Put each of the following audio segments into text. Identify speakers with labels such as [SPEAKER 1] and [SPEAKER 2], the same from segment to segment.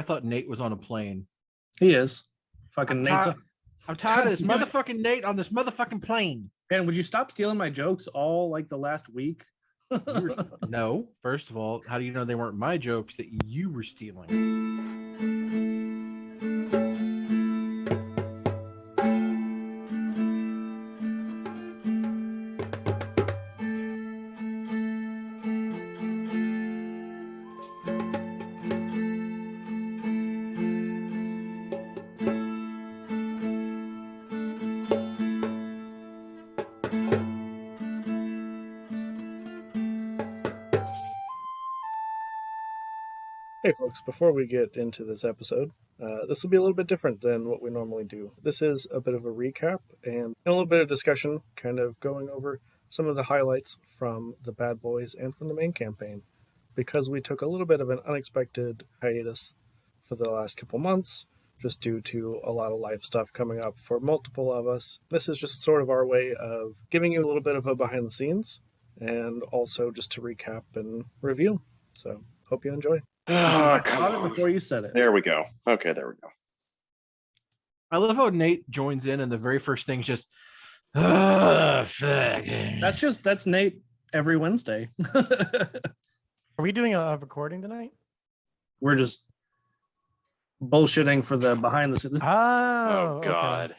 [SPEAKER 1] I thought Nate was on a plane.
[SPEAKER 2] He is. Fucking Nate.
[SPEAKER 1] I'm tired of this motherfucking Nate on this motherfucking plane.
[SPEAKER 2] Man, would you stop stealing my jokes all like the last week?
[SPEAKER 1] No. First of all, how do you know they weren't my jokes that you were stealing?
[SPEAKER 3] Hey folks, before we get into this episode, this will be a little bit different than what we normally do. This is a bit of a recap and a little bit of discussion, kind of going over some of the highlights from the Bad Boys and from the main campaign, because we took a little bit of an unexpected hiatus for the last couple months, just due to a lot of life stuff coming up for multiple of us. This is just sort of our way of giving you a little bit of a behind the scenes, and also just to recap and review. So, hope you enjoy.
[SPEAKER 2] I caught it before you said it.
[SPEAKER 4] There we go. Okay, there we go.
[SPEAKER 1] I love how Nate joins in and the very first thing's just, fuck.
[SPEAKER 2] That's Nate every Wednesday.
[SPEAKER 5] Are we doing a recording tonight?
[SPEAKER 2] We're just bullshitting for the behind the scenes.
[SPEAKER 5] Oh,
[SPEAKER 4] God.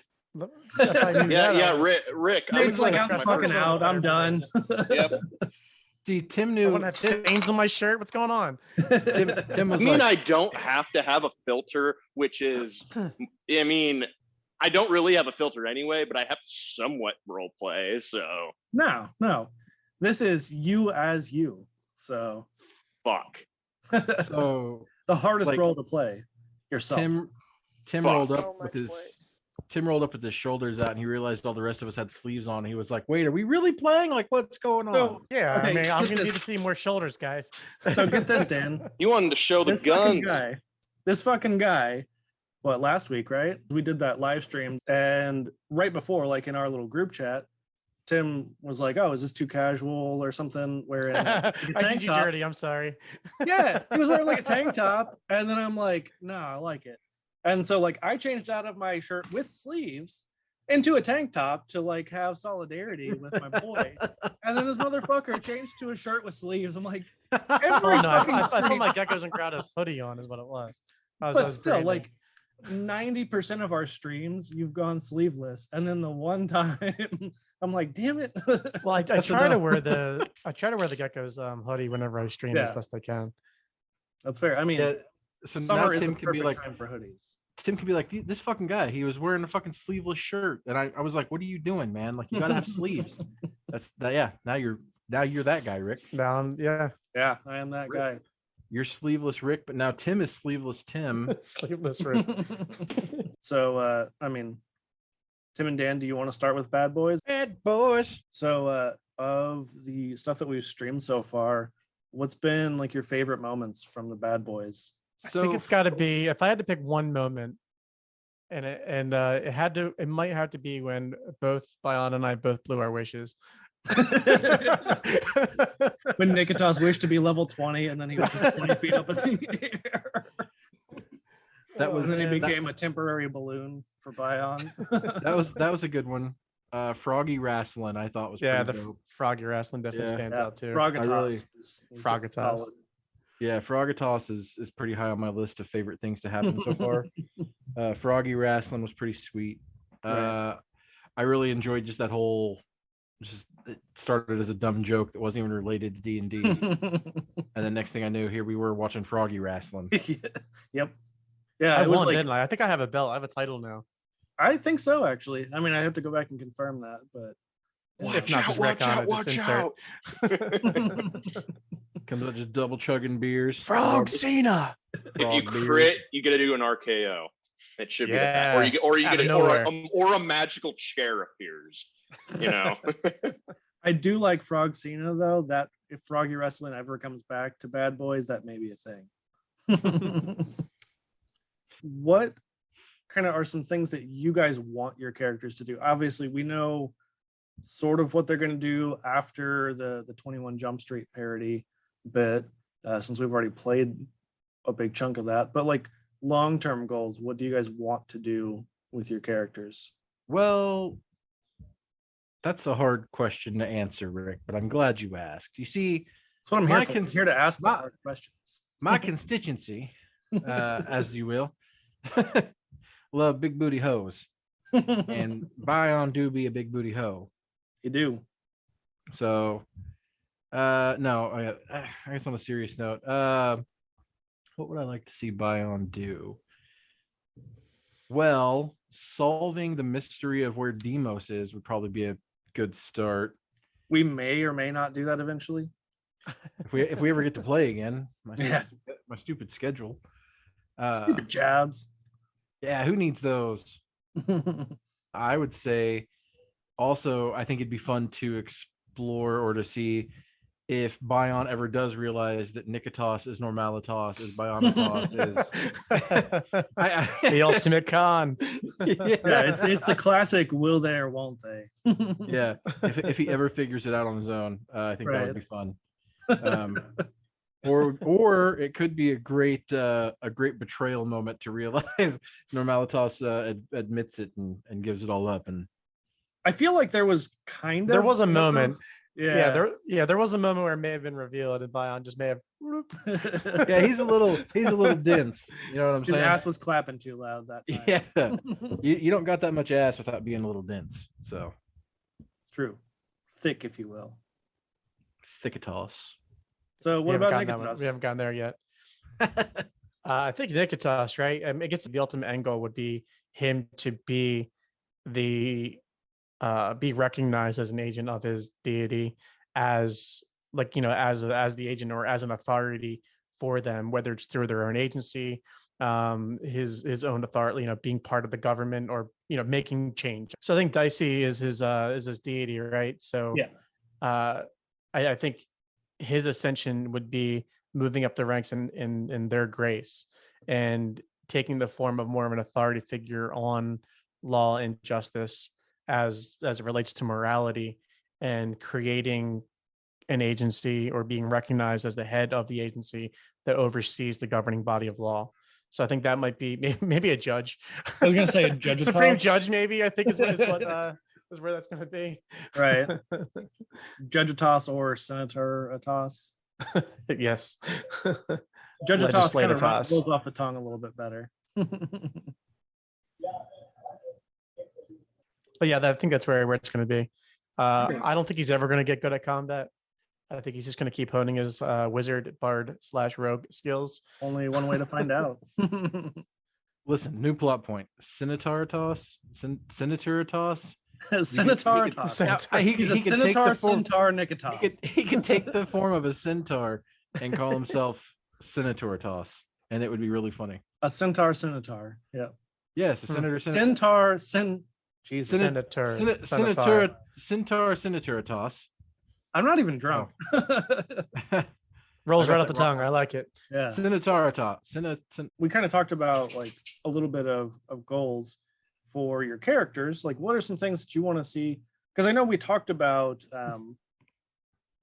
[SPEAKER 5] Okay.
[SPEAKER 4] Yeah, Rick.
[SPEAKER 2] Nate's like, I'm fucking out. I'm done.
[SPEAKER 4] Yep.
[SPEAKER 1] See, Tim
[SPEAKER 5] I
[SPEAKER 1] knew.
[SPEAKER 5] want to have stains on my shirt. What's going on?
[SPEAKER 1] Tim was
[SPEAKER 4] I don't have to have a filter, which is, I don't really have a filter anyway, but I have to somewhat role play. So
[SPEAKER 2] No. This is you as you. So
[SPEAKER 4] fuck.
[SPEAKER 1] So
[SPEAKER 2] the hardest
[SPEAKER 1] like,
[SPEAKER 2] role to play yourself.
[SPEAKER 1] Tim rolled up with his. Tim rolled up with his shoulders out, and he realized all the rest of us had sleeves on. And he was like, "Wait, are we really playing? Like, what's going on?"
[SPEAKER 2] So,
[SPEAKER 5] Yeah,
[SPEAKER 2] okay,
[SPEAKER 5] I mean, I'm gonna need to see more shoulders, guys.
[SPEAKER 2] So get this, Dan.
[SPEAKER 4] You wanted to show the guns.
[SPEAKER 2] This fucking guy. What, last week, right? We did that live stream, and right before, like in our little group chat, Tim was like, "Oh, is this too casual or something?" Wearing
[SPEAKER 5] I did you dirty. I'm sorry.
[SPEAKER 2] Yeah, he was wearing like a tank top, and then I'm like, "No, I like it." And so like I changed out of my shirt with sleeves into a tank top to like have solidarity with my boy. And then this motherfucker changed to a shirt with sleeves. I'm like,
[SPEAKER 5] I put my Geckos and Grottos hoodie on is what it was.
[SPEAKER 2] But still, like 90% of our streams, you've gone sleeveless. And then the one time I'm like, damn it.
[SPEAKER 5] Well, I try to wear the Geckos hoodie whenever I stream as best I can.
[SPEAKER 2] That's fair. I mean,
[SPEAKER 1] so
[SPEAKER 2] summer
[SPEAKER 1] now
[SPEAKER 2] is
[SPEAKER 1] Tim
[SPEAKER 2] the
[SPEAKER 1] can be like
[SPEAKER 2] time for hoodies.
[SPEAKER 1] Tim could be like, this fucking guy. He was wearing a fucking sleeveless shirt, and I was like, what are you doing, man? Like, you gotta have sleeves. Yeah. Now you're that guy, Rick.
[SPEAKER 5] Yeah,
[SPEAKER 2] I am that guy.
[SPEAKER 1] You're sleeveless, Rick, but now Tim is sleeveless, Tim.
[SPEAKER 5] sleeveless Rick.
[SPEAKER 2] So, Tim and Dan, do you want to start with Bad Boys?
[SPEAKER 1] Bad Boys.
[SPEAKER 2] So, of the stuff that we've streamed so far, what's been like your favorite moments from the Bad Boys?
[SPEAKER 5] I think it's got to be, if I had to pick one moment, it might have to be when both Bayan and I both blew our wishes.
[SPEAKER 2] When Nikitas wished to be level 20, and then he was just 20 feet up in the air. And then he became a temporary balloon for Bayan.
[SPEAKER 1] that was a good one. Froggy Wrestling, I thought was pretty dope.
[SPEAKER 5] Froggy Wrestling definitely stands out too.
[SPEAKER 2] Frogatos.
[SPEAKER 5] Frogatos.
[SPEAKER 1] Yeah, Frogatos is pretty high on my list of favorite things to happen so far. Froggy Wrestling was pretty sweet. I really enjoyed just that whole. It started as a dumb joke that wasn't even related to D&D, and the next thing I knew, here we were watching Froggy Wrestling.
[SPEAKER 2] Yep. Yeah,
[SPEAKER 5] I won, didn't I? I think I have a belt. I have a title now.
[SPEAKER 2] I think so, actually. I mean, I have to go back and confirm that, but
[SPEAKER 5] if not, just wreck on it, just insert.
[SPEAKER 1] Comes out just double chugging beers.
[SPEAKER 5] Frog Cena.
[SPEAKER 4] If you crit, you got to do an RKO. It should be that. Or you get or a magical chair appears. You know.
[SPEAKER 2] I do like Frog Cena though. That if Froggy Wrestling ever comes back to Bad Boys, that may be a thing. What kind of are some things that you guys want your characters to do? Obviously, we know sort of what they're going to do after the 21 Jump Street parody bit, since we've already played a big chunk of that. But like, long-term goals, what do you guys want to do with your characters?
[SPEAKER 1] Well, that's a hard question to answer, Rick, but I'm glad you asked. You see,
[SPEAKER 2] That's what I'm
[SPEAKER 1] My
[SPEAKER 2] here for. I'm
[SPEAKER 1] cons-
[SPEAKER 2] here to ask the
[SPEAKER 1] my-
[SPEAKER 2] hard questions.
[SPEAKER 1] my constituency, as you will, love big booty hoes, and Bion do be a big booty hoe.
[SPEAKER 2] You do.
[SPEAKER 1] So, no, I guess on a serious note, what would I like to see Bion do? Well, solving the mystery of where Demos is would probably be a good start.
[SPEAKER 2] We may or may not do that eventually.
[SPEAKER 1] If we ever get to play again,
[SPEAKER 2] Yeah.
[SPEAKER 1] my stupid schedule.
[SPEAKER 2] Stupid jabs.
[SPEAKER 1] Yeah, who needs those? I would say also, I think it'd be fun to explore or to see if Bion ever does realize that Nikitas is Normalitas, is Bionitas is
[SPEAKER 5] The ultimate con.
[SPEAKER 2] Yeah, it's the classic will they or won't they.
[SPEAKER 1] Yeah. If he ever figures it out on his own, I think that
[SPEAKER 2] Right.
[SPEAKER 1] would be fun. Or it could be a great betrayal moment to realize Normalitas admits it and gives it all up. And
[SPEAKER 2] I feel like there was kind of
[SPEAKER 5] There was a
[SPEAKER 2] one of
[SPEAKER 5] moment.
[SPEAKER 2] those- Yeah.
[SPEAKER 5] There was a moment where it may have been revealed, and Bion just may have.
[SPEAKER 1] yeah, he's a little dense. You know what I'm
[SPEAKER 2] His
[SPEAKER 1] saying?
[SPEAKER 2] ass was clapping too loud that time.
[SPEAKER 1] Yeah. You don't got that much ass without being a little dense. So
[SPEAKER 2] It's true. Thick, if you will.
[SPEAKER 1] Thicketos.
[SPEAKER 2] So what about
[SPEAKER 5] We
[SPEAKER 2] Nikitas?
[SPEAKER 5] haven't gotten there yet. I think Nikitas, right? I guess the ultimate end goal would be him to be be recognized as an agent of his deity, as as the agent or as an authority for them, whether it's through their own agency, his own authority, being part of the government, or making change. So I think Dicey is his deity, right? So
[SPEAKER 2] Yeah.
[SPEAKER 5] I think his ascension would be moving up the ranks in their grace and taking the form of more of an authority figure on law and justice as it relates to morality, and creating an agency or being recognized as the head of the agency that oversees the governing body of law. So I think that might be maybe a judge.
[SPEAKER 2] I was gonna say a judge.
[SPEAKER 5] Supreme judge, maybe. I think is where that's going to be.
[SPEAKER 2] Right. Judge Atos or Senator Atos.
[SPEAKER 5] Yes.
[SPEAKER 2] Judge Atos kind
[SPEAKER 5] Legislative
[SPEAKER 2] of
[SPEAKER 5] Atos.
[SPEAKER 2] rolls off the tongue a little bit better.
[SPEAKER 5] But yeah, I think that's where it's going to be.
[SPEAKER 2] Okay.
[SPEAKER 5] I don't think he's ever going to get good at combat. I think he's just going to keep honing his wizard, bard / rogue skills.
[SPEAKER 2] Only one way to find out.
[SPEAKER 1] Listen, new plot point. Senataritas? Senataritas?
[SPEAKER 2] Centaur
[SPEAKER 1] he could-
[SPEAKER 2] Atos.
[SPEAKER 1] he
[SPEAKER 2] He's a
[SPEAKER 1] could take
[SPEAKER 2] Centaur
[SPEAKER 1] the form-
[SPEAKER 2] Centaur Nikitas.
[SPEAKER 1] He could take the form of a centaur and call himself Senataritas, and it would be really funny.
[SPEAKER 2] A Centaur Centaur. Yeah.
[SPEAKER 1] Yes, a senator.
[SPEAKER 2] Centaur Jesus.
[SPEAKER 5] Senator.
[SPEAKER 1] Centaur Senataritas.
[SPEAKER 2] I'm not even drunk.
[SPEAKER 5] Rolls
[SPEAKER 1] I got
[SPEAKER 5] right off the
[SPEAKER 1] that wrong.
[SPEAKER 5] tongue. I like it.
[SPEAKER 2] Yeah.
[SPEAKER 1] Senataritas.
[SPEAKER 2] We kind of talked about like a little bit of goals for your characters. Like, what are some things that you want to see? Because I know we talked about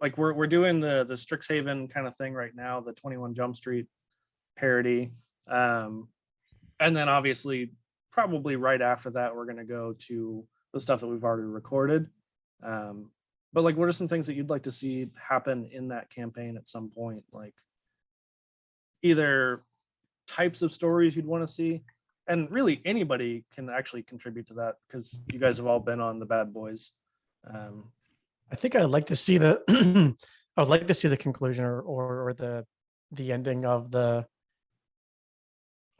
[SPEAKER 2] like we're doing the Strixhaven kind of thing right now, the 21 Jump Street parody. And then obviously probably right after that, we're going to go to the stuff that we've already recorded. But like, what are some things that you'd like to see happen in that campaign at some point? Like either types of stories you'd want to see, and really anybody can actually contribute to that because you guys have all been on the Bad Boys.
[SPEAKER 5] I think I'd like to see the I would like to see the conclusion or the ending of the.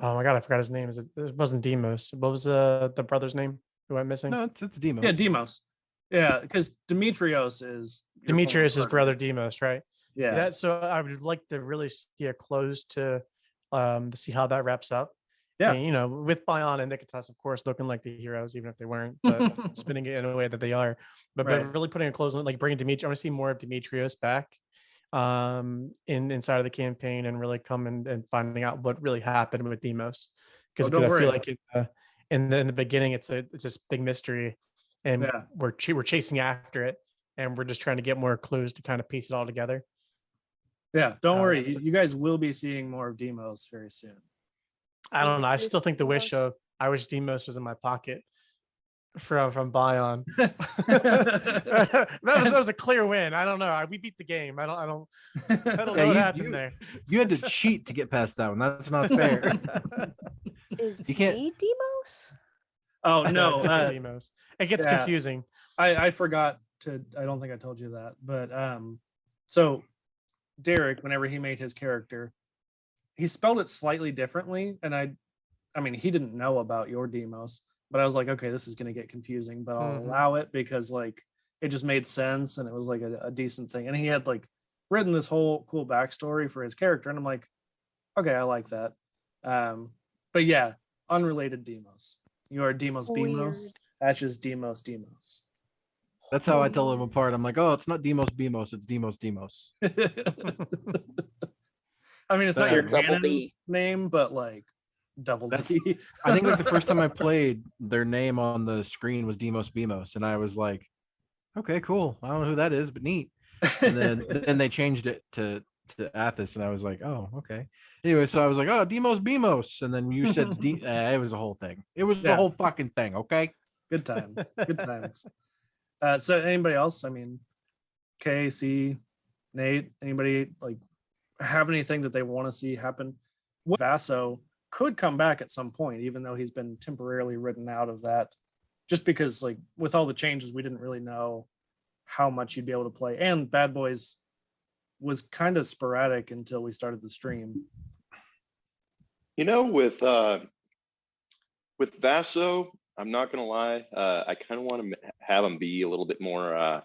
[SPEAKER 5] Oh my god, I forgot his name. It wasn't Demos. What was the brother's name who went missing?
[SPEAKER 1] No, it's Demos.
[SPEAKER 2] Yeah, Demos. Yeah, because Demetrios is your
[SPEAKER 5] Demetrius'
[SPEAKER 2] former
[SPEAKER 5] brother
[SPEAKER 2] partner.
[SPEAKER 5] Demos, right?
[SPEAKER 2] Yeah.
[SPEAKER 5] That, so I would like to really see a close to see how that wraps up.
[SPEAKER 2] Yeah.
[SPEAKER 5] And, with Bion and Nikitas, of course, looking like the heroes, even if they weren't, but spinning it in a way that they are. But
[SPEAKER 2] Right.
[SPEAKER 5] really putting a close on, like bringing Demetrius. I want to see more of Demetrius back inside of the campaign, and really come and finding out what really happened with Demos. Because
[SPEAKER 2] don't
[SPEAKER 5] I
[SPEAKER 2] worry.
[SPEAKER 5] feel like in the beginning, it's this big mystery, and
[SPEAKER 2] Yeah.
[SPEAKER 5] we're chasing after it, and we're just trying to get more clues to kind of piece it all together.
[SPEAKER 2] Yeah, don't worry.
[SPEAKER 5] so-
[SPEAKER 2] You guys will be seeing more of Demos very soon.
[SPEAKER 5] I don't know. I still
[SPEAKER 6] Demos?
[SPEAKER 5] think the wish of I wish Demos was in my pocket from Bion. that was a clear win. I don't know. We beat the game. I don't know
[SPEAKER 1] Yeah,
[SPEAKER 5] what happened there.
[SPEAKER 1] You had to cheat to get past that one. That's not fair.
[SPEAKER 6] Is
[SPEAKER 1] You can't-
[SPEAKER 6] he Demos?
[SPEAKER 2] Oh no,
[SPEAKER 5] Demos. It gets
[SPEAKER 2] yeah.
[SPEAKER 5] confusing.
[SPEAKER 2] I forgot to. I don't think I told you that, but so Derek, whenever he made his character, he spelled it slightly differently, and I mean, he didn't know about your Demos, but I was like, okay, this is going to get confusing, but I'll allow it because like it just made sense and it was like a decent thing, and he had like written this whole cool backstory for his character, and I'm like, okay, I like that. But yeah, unrelated Demos. You are Demos Bemos.
[SPEAKER 6] Weird.
[SPEAKER 2] That's just Demos Demos.
[SPEAKER 1] That's how I tell them apart. I'm like, oh, it's not Demos Bemos, it's Demos Demos.
[SPEAKER 2] I mean, it's not your
[SPEAKER 4] Double
[SPEAKER 2] canon
[SPEAKER 4] D.
[SPEAKER 2] name, but like double
[SPEAKER 1] That's-
[SPEAKER 2] D.
[SPEAKER 1] I think like the first time I played, their name on the screen was Demos Bemos, and I was like, okay, cool. I don't know who that is, but neat. And then they changed it to Athos, and I was like, oh, okay. Anyway, so I was like, oh, Demos Bemos, and then you said it was a whole thing. It was the
[SPEAKER 2] Yeah.
[SPEAKER 1] whole fucking thing. Okay.
[SPEAKER 2] Good times. Good times. So anybody else? I mean, KC, Nate, anybody like have anything that they want to see happen? Vaso could come back at some point, even though he's been temporarily written out of that, just because like with all the changes, we didn't really know how much you'd be able to play. And Bad Boys was kind of sporadic until we started the stream.
[SPEAKER 4] You know, with Vaso, I'm not gonna lie, I kind of want to have him be a little bit more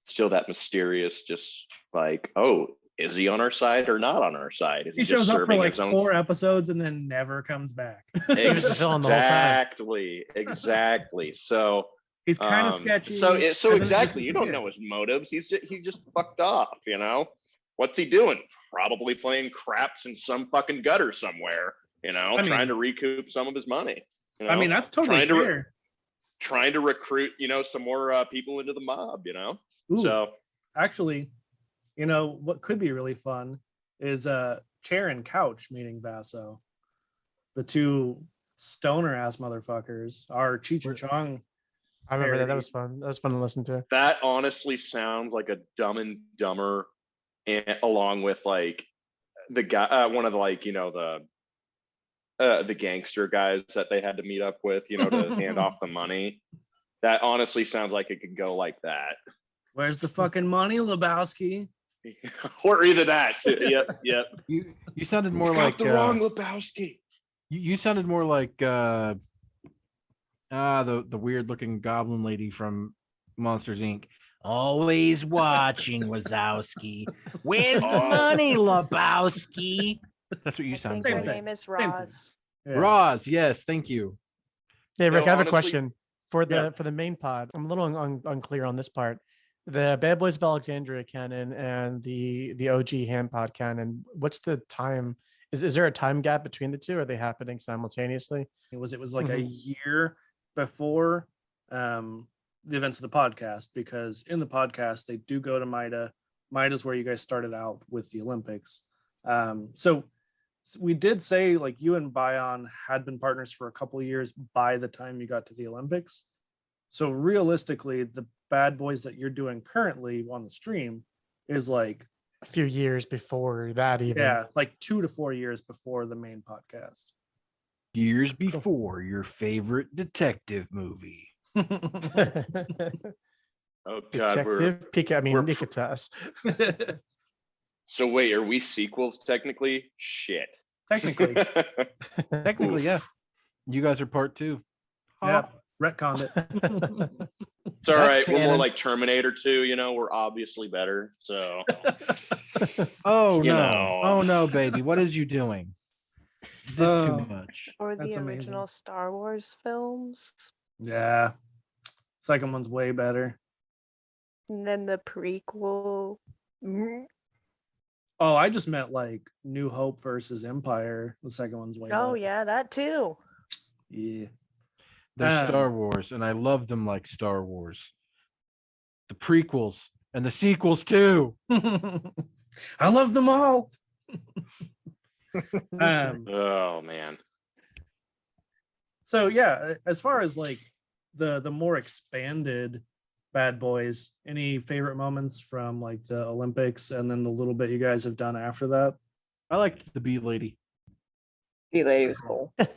[SPEAKER 4] still that mysterious, just like, oh, is he on our side or not on our side? Is
[SPEAKER 2] He
[SPEAKER 4] just
[SPEAKER 2] shows up for
[SPEAKER 4] serving
[SPEAKER 2] like
[SPEAKER 4] his own-
[SPEAKER 2] 4 episodes and then never comes back.
[SPEAKER 5] was the villain the whole time.
[SPEAKER 4] Exactly. So
[SPEAKER 2] He's kind of sketchy.
[SPEAKER 4] So
[SPEAKER 2] and then he
[SPEAKER 4] exactly, you don't
[SPEAKER 2] disappears.
[SPEAKER 4] know his motives. He just fucked off. You know, what's he doing? Probably playing craps in some fucking gutter somewhere. You know,
[SPEAKER 2] I mean-
[SPEAKER 4] trying to recoup some of his money. You know?
[SPEAKER 2] I mean, that's totally
[SPEAKER 4] trying to
[SPEAKER 2] fair.
[SPEAKER 4] trying to recruit, some more people into the mob.
[SPEAKER 2] Ooh,
[SPEAKER 4] So
[SPEAKER 2] actually, what could be really fun is Chair and Couch meeting Vaso. The two stoner ass motherfuckers are Cheech and Chong.
[SPEAKER 5] I remember that. That
[SPEAKER 2] parody.
[SPEAKER 5] was fun. That was fun to listen to.
[SPEAKER 4] that honestly sounds like a Dumb and Dumber, and along with like the guy, one of the the gangster guys that they had to meet up with, to hand off the money. That honestly sounds like it could go like that.
[SPEAKER 2] Where's the fucking money, Lebowski?
[SPEAKER 4] Or either that. Yep.
[SPEAKER 1] You sounded more
[SPEAKER 4] Got
[SPEAKER 1] like
[SPEAKER 4] the wrong Lebowski.
[SPEAKER 1] you sounded more like the weird looking goblin lady from Monsters Inc. Always watching Wazowski. Where's the money, Lebowski? That's what you
[SPEAKER 6] I
[SPEAKER 1] sound
[SPEAKER 6] think
[SPEAKER 2] Same
[SPEAKER 6] her
[SPEAKER 1] like.
[SPEAKER 2] thing.
[SPEAKER 6] name is
[SPEAKER 2] Same thing.
[SPEAKER 6] Roz.
[SPEAKER 2] Yeah.
[SPEAKER 1] Roz, yes, thank you.
[SPEAKER 5] Hey, Rick,
[SPEAKER 4] No,
[SPEAKER 5] I have a
[SPEAKER 4] honestly-
[SPEAKER 5] question for the
[SPEAKER 4] Yeah.
[SPEAKER 5] for the main pod. I'm a little unclear on this part. The Bad Boys of Alexandria canon and the OG Hammpod canon. What's the time? Is there a time gap between the two? Are they happening simultaneously?
[SPEAKER 2] It was like a year before the events of the podcast, because in the podcast they do go to Mida. Mida's where you guys started out with the Olympics. So we did say like you and Bion had been partners for a couple of years by the time you got to the Olympics. So realistically, the Bad Boys that you're doing currently on the stream is like,
[SPEAKER 5] A few years before that, even.
[SPEAKER 2] yeah, like 2 to 4 years before the main podcast.
[SPEAKER 1] Years before your favorite detective movie.
[SPEAKER 4] Oh God,
[SPEAKER 5] Detective Pika. I mean,
[SPEAKER 4] we're-
[SPEAKER 5] Nikitas.
[SPEAKER 4] so wait, are we sequels technically? Shit.
[SPEAKER 2] Technically,
[SPEAKER 1] Technically, yeah. You guys are part 2.
[SPEAKER 2] yeah, retconned it.
[SPEAKER 4] It's all
[SPEAKER 1] That's
[SPEAKER 4] right. We're more
[SPEAKER 1] canon.
[SPEAKER 4] like Terminator 2, we're obviously better. So
[SPEAKER 1] Oh
[SPEAKER 4] You
[SPEAKER 1] no.
[SPEAKER 4] know.
[SPEAKER 1] Oh no, baby. What is you doing? This
[SPEAKER 2] Oh.
[SPEAKER 1] too much.
[SPEAKER 6] Or
[SPEAKER 2] That's
[SPEAKER 6] the
[SPEAKER 2] amazing.
[SPEAKER 6] original Star Wars films.
[SPEAKER 2] Yeah, second one's way better.
[SPEAKER 6] And then the prequel.
[SPEAKER 2] Oh, I just meant like New Hope versus Empire. The second one's way
[SPEAKER 6] Oh
[SPEAKER 2] better.
[SPEAKER 6] yeah, that too.
[SPEAKER 2] Yeah.
[SPEAKER 1] They're
[SPEAKER 2] Um,
[SPEAKER 1] Star Wars, and I love them like Star Wars. The prequels and the sequels too.
[SPEAKER 2] I love them all.
[SPEAKER 4] oh man.
[SPEAKER 2] So yeah, as far as like the more expanded Bad Boys, any favorite moments from like the Olympics and then the little bit you guys have done after that?
[SPEAKER 1] I liked the bee lady.
[SPEAKER 7] The lady was cool.
[SPEAKER 1] It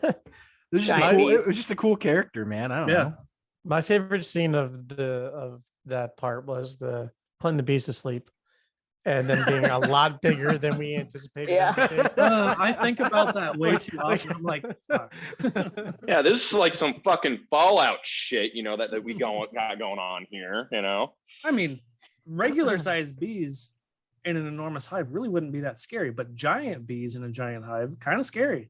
[SPEAKER 1] was just
[SPEAKER 7] Giant
[SPEAKER 1] it
[SPEAKER 7] bees.
[SPEAKER 1] was just a cool character, man. I don't
[SPEAKER 2] Yeah.
[SPEAKER 1] know.
[SPEAKER 5] My favorite scene of that part was the putting the bees to sleep and them being a lot bigger than we anticipated. them to be.
[SPEAKER 2] I think about that way too often. I'm like, fuck.
[SPEAKER 4] Yeah, this is like some fucking Fallout shit, you know, that we got going on here, you know.
[SPEAKER 2] I mean, regular sized bees in an enormous hive really wouldn't be that scary, but giant bees in a giant hive, kind of scary.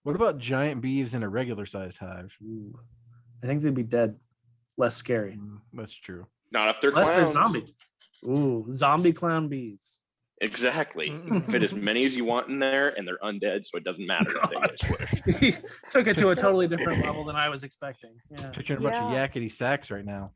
[SPEAKER 1] What about giant bees in a regular sized hive?
[SPEAKER 2] Ooh, I think they'd be dead. Less scary.
[SPEAKER 1] That's true.
[SPEAKER 4] Not if they're
[SPEAKER 2] Unless they're
[SPEAKER 4] clowns.
[SPEAKER 2] zombie. Ooh, zombie clown bees.
[SPEAKER 4] Exactly.
[SPEAKER 5] Mm-mm.
[SPEAKER 4] Fit as many as you want in there, and they're undead, so it doesn't matter if they get squished.
[SPEAKER 2] He took it to a totally different level than I was expecting. Yeah.
[SPEAKER 1] Picturing a bunch of
[SPEAKER 6] Yeah.
[SPEAKER 1] yakety sacks right now.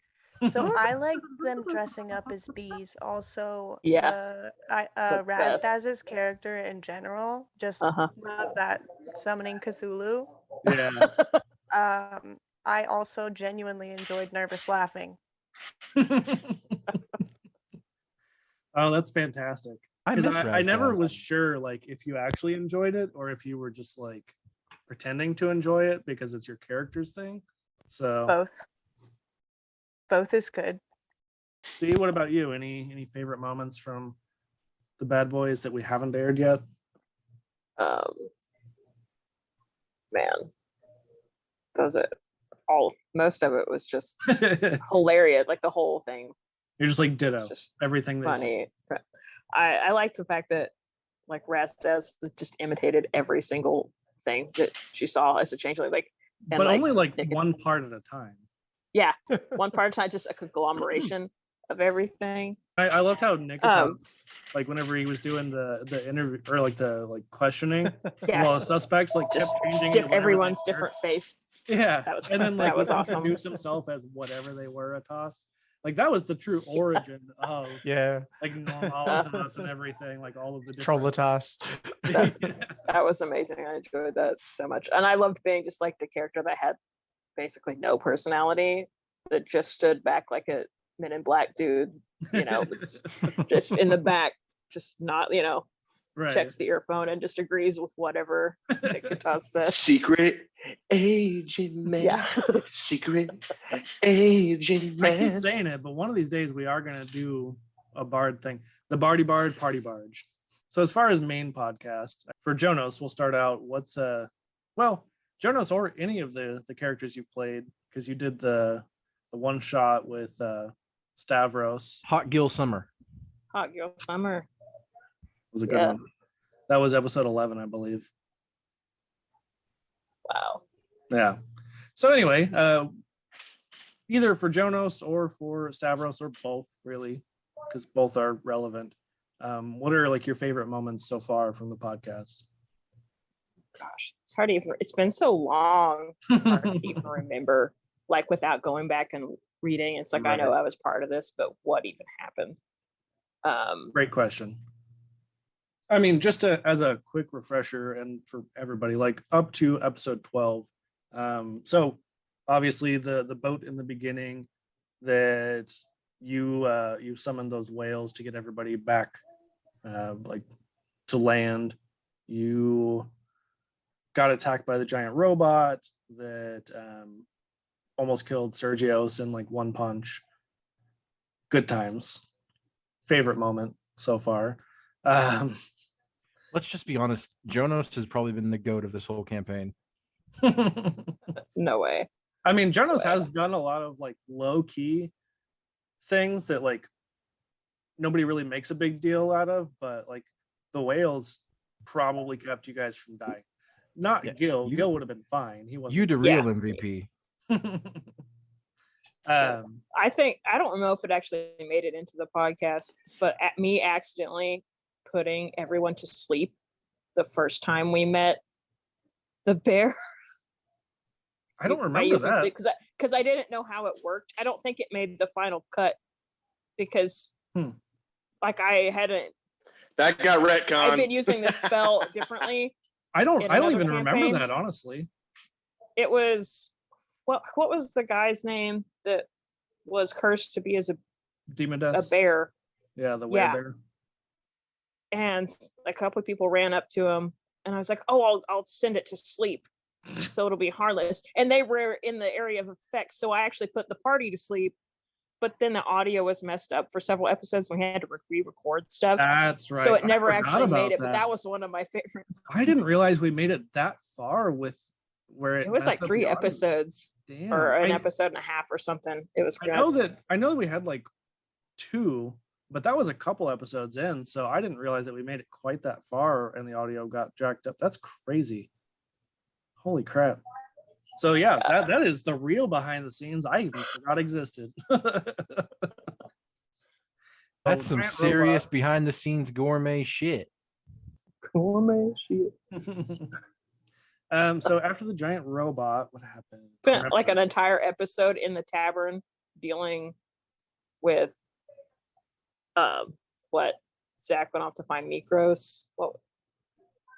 [SPEAKER 6] So I like them dressing up as bees. Also,
[SPEAKER 7] Yeah. The best.
[SPEAKER 6] Razdaz's character in general, just
[SPEAKER 7] Uh-huh.
[SPEAKER 6] love that summoning Cthulhu.
[SPEAKER 2] Yeah.
[SPEAKER 6] I also genuinely enjoyed nervous laughing.
[SPEAKER 2] Oh, that's fantastic.
[SPEAKER 1] I
[SPEAKER 2] Because
[SPEAKER 1] miss
[SPEAKER 2] I never
[SPEAKER 1] Razdaz.
[SPEAKER 2] was sure like if you actually enjoyed it or if you were just like pretending to enjoy it because it's your character's thing. So
[SPEAKER 6] Both is good.
[SPEAKER 2] see, what about you? Any favorite moments from the Bad Boys that we haven't aired yet?
[SPEAKER 7] Man, those are most of it was just
[SPEAKER 2] You're
[SPEAKER 7] hilarious. Like the whole thing,
[SPEAKER 2] just like ditto.
[SPEAKER 7] just
[SPEAKER 2] Everything they say.
[SPEAKER 7] funny. I like the fact that like Razdaz just imitated every single thing that she saw as a changeling. Like, and
[SPEAKER 2] But only like
[SPEAKER 7] Nick-
[SPEAKER 2] one part at a time.
[SPEAKER 7] one part of time, just a conglomeration of everything.
[SPEAKER 2] I loved how Nicodemus, like whenever he was doing the interview or like the questioning,
[SPEAKER 7] Yeah,
[SPEAKER 2] well, the suspects like kept
[SPEAKER 7] just
[SPEAKER 2] changing it whenever
[SPEAKER 7] everyone's
[SPEAKER 2] they were.
[SPEAKER 7] different face.
[SPEAKER 2] Yeah,
[SPEAKER 7] That was
[SPEAKER 2] and then like
[SPEAKER 7] that was
[SPEAKER 2] he
[SPEAKER 7] awesome.
[SPEAKER 2] introduced himself as whatever they were, a toss. Like that was the true origin of
[SPEAKER 5] Yeah,
[SPEAKER 2] like Normalitas and everything, like all of the different.
[SPEAKER 5] Trollitas.
[SPEAKER 7] That was amazing. I enjoyed that so much, and I loved being just like the character that had basically no personality, that just stood back like a Men in Black dude. You know, it's just in the back, just not,
[SPEAKER 2] Right.
[SPEAKER 7] checks the earphone and just agrees with whatever Nicodemus says.
[SPEAKER 4] Secret agent man.
[SPEAKER 7] Yeah.
[SPEAKER 4] Secret agent
[SPEAKER 2] I keep
[SPEAKER 4] man.
[SPEAKER 2] saying it, but one of these days we are gonna do a bard thing, the Bardy Bard Party Barge. So as far as main podcast for Jonas, we'll start out. What's well, Jonas or any of the characters you've played, because you did the one shot with Stavros.
[SPEAKER 1] Hot Gill Summer.
[SPEAKER 7] Hot Girl Summer.
[SPEAKER 2] Was a good
[SPEAKER 7] Yeah.
[SPEAKER 2] one. That was episode 11, I believe.
[SPEAKER 7] Wow.
[SPEAKER 2] Yeah. So anyway, either for Jonas or for Stavros or both, really, because both are relevant. What are like your favorite moments so far from the podcast?
[SPEAKER 7] Gosh, it's hard to even. It's been so long. Hard to even remember, like without going back and reading. It's like I know
[SPEAKER 2] Right.
[SPEAKER 7] I was part of this, but what even happened?
[SPEAKER 2] Great question. I mean, just as a quick refresher and for everybody, like up to episode 12. So obviously the boat in the beginning that you summoned those whales to get everybody back like to land. You got attacked by the giant robot that almost killed Sergios in like one punch. Good times. Favorite moment so far.
[SPEAKER 1] Let's just be honest. Jonas has probably been the goat of this whole campaign.
[SPEAKER 7] No way.
[SPEAKER 2] I mean, Jonas has done a lot of like low key things that like nobody really makes a big deal out of, but like the whales probably kept you guys from dying. Not
[SPEAKER 1] Yeah,
[SPEAKER 2] Gil.
[SPEAKER 1] you-
[SPEAKER 2] Gil would have been fine. He wasn't.
[SPEAKER 1] You the real
[SPEAKER 7] Yeah.
[SPEAKER 1] MVP.
[SPEAKER 7] I think I don't know if it actually made it into the podcast, but at me accidentally putting everyone to sleep the first time we met the bear.
[SPEAKER 2] I don't
[SPEAKER 7] by
[SPEAKER 2] remember
[SPEAKER 7] using
[SPEAKER 2] that.
[SPEAKER 7] sleep because I didn't know how it worked. I don't think it made the final cut because like I hadn't
[SPEAKER 4] That got retconned.
[SPEAKER 7] I've been using this spell differently.
[SPEAKER 2] I don't
[SPEAKER 7] in
[SPEAKER 2] even
[SPEAKER 7] another
[SPEAKER 2] remember
[SPEAKER 7] campaign.
[SPEAKER 2] that, honestly.
[SPEAKER 7] it was what was the guy's name that was cursed to be as a
[SPEAKER 2] Demodes.
[SPEAKER 7] bear?
[SPEAKER 2] Yeah, the
[SPEAKER 7] Yeah.
[SPEAKER 2] werebear.
[SPEAKER 7] And a couple of people ran up to him, and I was like, "Oh, I'll send it to sleep, so it'll be harmless." And they were in the area of effects, so I actually put the party to sleep. But then the audio was messed up for several episodes, and we had to re-record stuff.
[SPEAKER 2] That's right.
[SPEAKER 7] So it
[SPEAKER 2] I
[SPEAKER 7] never
[SPEAKER 2] forgot
[SPEAKER 7] actually
[SPEAKER 2] about
[SPEAKER 7] made it. But that was one of my favorite.
[SPEAKER 2] I didn't realize we made it that far with where
[SPEAKER 7] It was
[SPEAKER 2] messed
[SPEAKER 7] like
[SPEAKER 2] up
[SPEAKER 7] 3
[SPEAKER 2] the audio.
[SPEAKER 7] episodes
[SPEAKER 2] Damn.
[SPEAKER 7] or an
[SPEAKER 2] I
[SPEAKER 7] episode and a half or something. It was
[SPEAKER 2] know
[SPEAKER 7] good.
[SPEAKER 2] I know we had like 2, but that was a couple episodes in, so I didn't realize that we made it quite that far and the audio got jacked up. That's crazy. Holy crap. So yeah, that is the real behind the scenes I even forgot existed.
[SPEAKER 1] That's some
[SPEAKER 2] giant
[SPEAKER 1] serious behind the scenes gourmet shit.
[SPEAKER 7] Gourmet shit.
[SPEAKER 2] So after the giant robot, what happened?
[SPEAKER 7] Spent like an entire episode in the tavern dealing with what Zach went off to find Mikros. Well,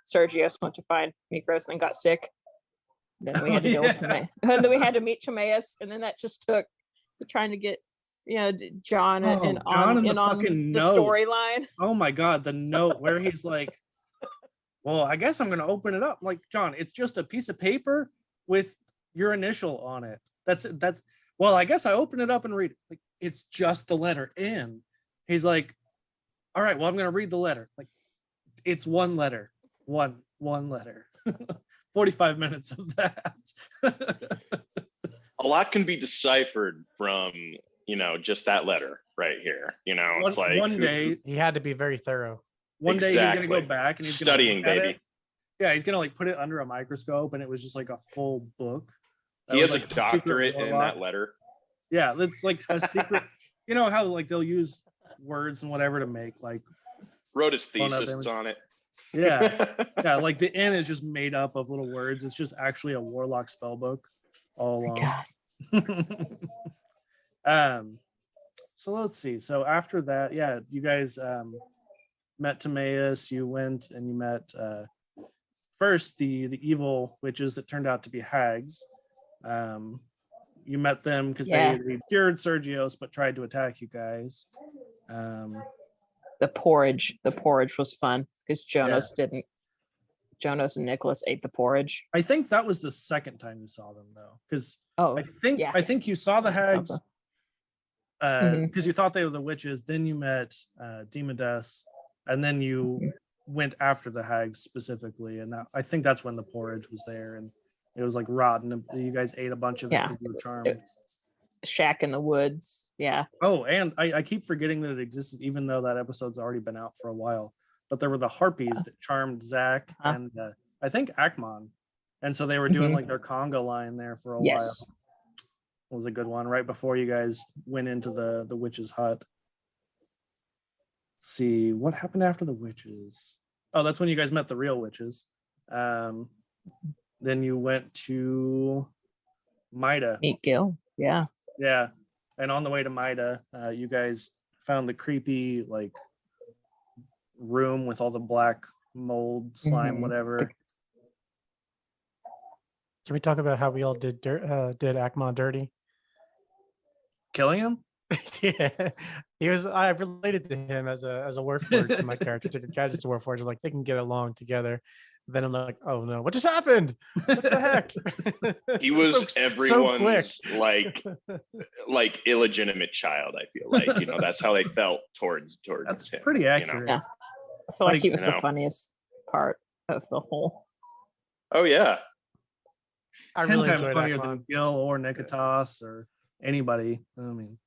[SPEAKER 7] Sergius went to find Mikros and then got sick. Then we had to deal with Timaeus. And then we had to meet Timaeus, and then that just took trying to get John and
[SPEAKER 2] John
[SPEAKER 7] on
[SPEAKER 2] and the
[SPEAKER 7] on
[SPEAKER 2] fucking
[SPEAKER 7] the
[SPEAKER 2] note.
[SPEAKER 7] storyline.
[SPEAKER 2] Oh my god, the note where he's like, well, I guess I'm gonna open it up. I'm like, John, it's just a piece of paper with your initial on it. That's well, I guess I open it up and read it. Like, it's just the letter N. He's like, all right, well, I'm gonna read the letter. Like, it's one letter. One letter. 45 minutes of that.
[SPEAKER 4] A lot can be deciphered from, just that letter right here. It's like
[SPEAKER 2] one day
[SPEAKER 5] He had to be very thorough.
[SPEAKER 2] One day he's gonna
[SPEAKER 4] Exactly.
[SPEAKER 2] go back and he's
[SPEAKER 4] Studying,
[SPEAKER 2] gonna look at
[SPEAKER 4] baby.
[SPEAKER 2] it. Yeah, he's gonna like put it under a microscope, and it was just like a full book. That
[SPEAKER 4] He
[SPEAKER 2] was,
[SPEAKER 4] has
[SPEAKER 2] like,
[SPEAKER 4] a
[SPEAKER 2] the secret
[SPEAKER 4] doctorate in
[SPEAKER 2] warlock.
[SPEAKER 4] that letter.
[SPEAKER 2] Yeah, it's like a secret. You know how like they'll use words and whatever to make like
[SPEAKER 4] Wrote his
[SPEAKER 2] Phone up
[SPEAKER 4] thesis
[SPEAKER 2] image.
[SPEAKER 4] on it.
[SPEAKER 2] yeah, like the N is just made up of little words. It's just actually a warlock spell book all along. So let's see. So after that, yeah, you guys met Timaeus. You went and you met first the evil witches that turned out to be hags. You met them because they cured Sergios but tried to attack you guys.
[SPEAKER 7] The porridge was fun because Jonas didn't. Jonas and Nicholas ate the porridge.
[SPEAKER 2] I think that was the second time you saw them though, because
[SPEAKER 7] Oh,
[SPEAKER 2] I think you saw the hags because you thought they were the witches. Then you met Demodes, and then you went after the hags specifically, and I think that's when the porridge was there, and it was like rotten. You guys ate a bunch of it because you were charmed.
[SPEAKER 7] Shack in the woods. Yeah.
[SPEAKER 2] Oh, and I keep forgetting that it existed, even though that episode's already been out for a while. But there were the harpies that charmed Zach and I think Akmon. And so they were doing like their conga line there for a while. It was a good one right before you guys went into the witch's hut. Let's see, what happened after the witches? Oh, that's when you guys met the real witches. Then you went to Maida.
[SPEAKER 7] Meet Gil. Yeah.
[SPEAKER 2] Yeah. And on the way to Maida, you guys found the creepy like room with all the black mold, slime, whatever.
[SPEAKER 5] Can we talk about how we all did Akmon dirty?
[SPEAKER 2] Killing him?
[SPEAKER 5] Yeah, I related to him as a Warforged. So my character took a gadget to Warforged. I'm like, they can get along together. Then I'm like, oh no, what just happened? What the heck?
[SPEAKER 4] He was everyone's
[SPEAKER 5] so
[SPEAKER 4] like illegitimate child. I feel like that's how they felt towards
[SPEAKER 2] That's
[SPEAKER 4] him.
[SPEAKER 2] pretty accurate.
[SPEAKER 7] Yeah. I feel like he was
[SPEAKER 4] you know.
[SPEAKER 7] the funniest part of the whole.
[SPEAKER 4] Oh yeah.
[SPEAKER 5] I
[SPEAKER 2] 10
[SPEAKER 5] really
[SPEAKER 2] times
[SPEAKER 5] enjoyed
[SPEAKER 2] funnier
[SPEAKER 5] Akmon.
[SPEAKER 2] than Gil or Nikatos or anybody. I mean,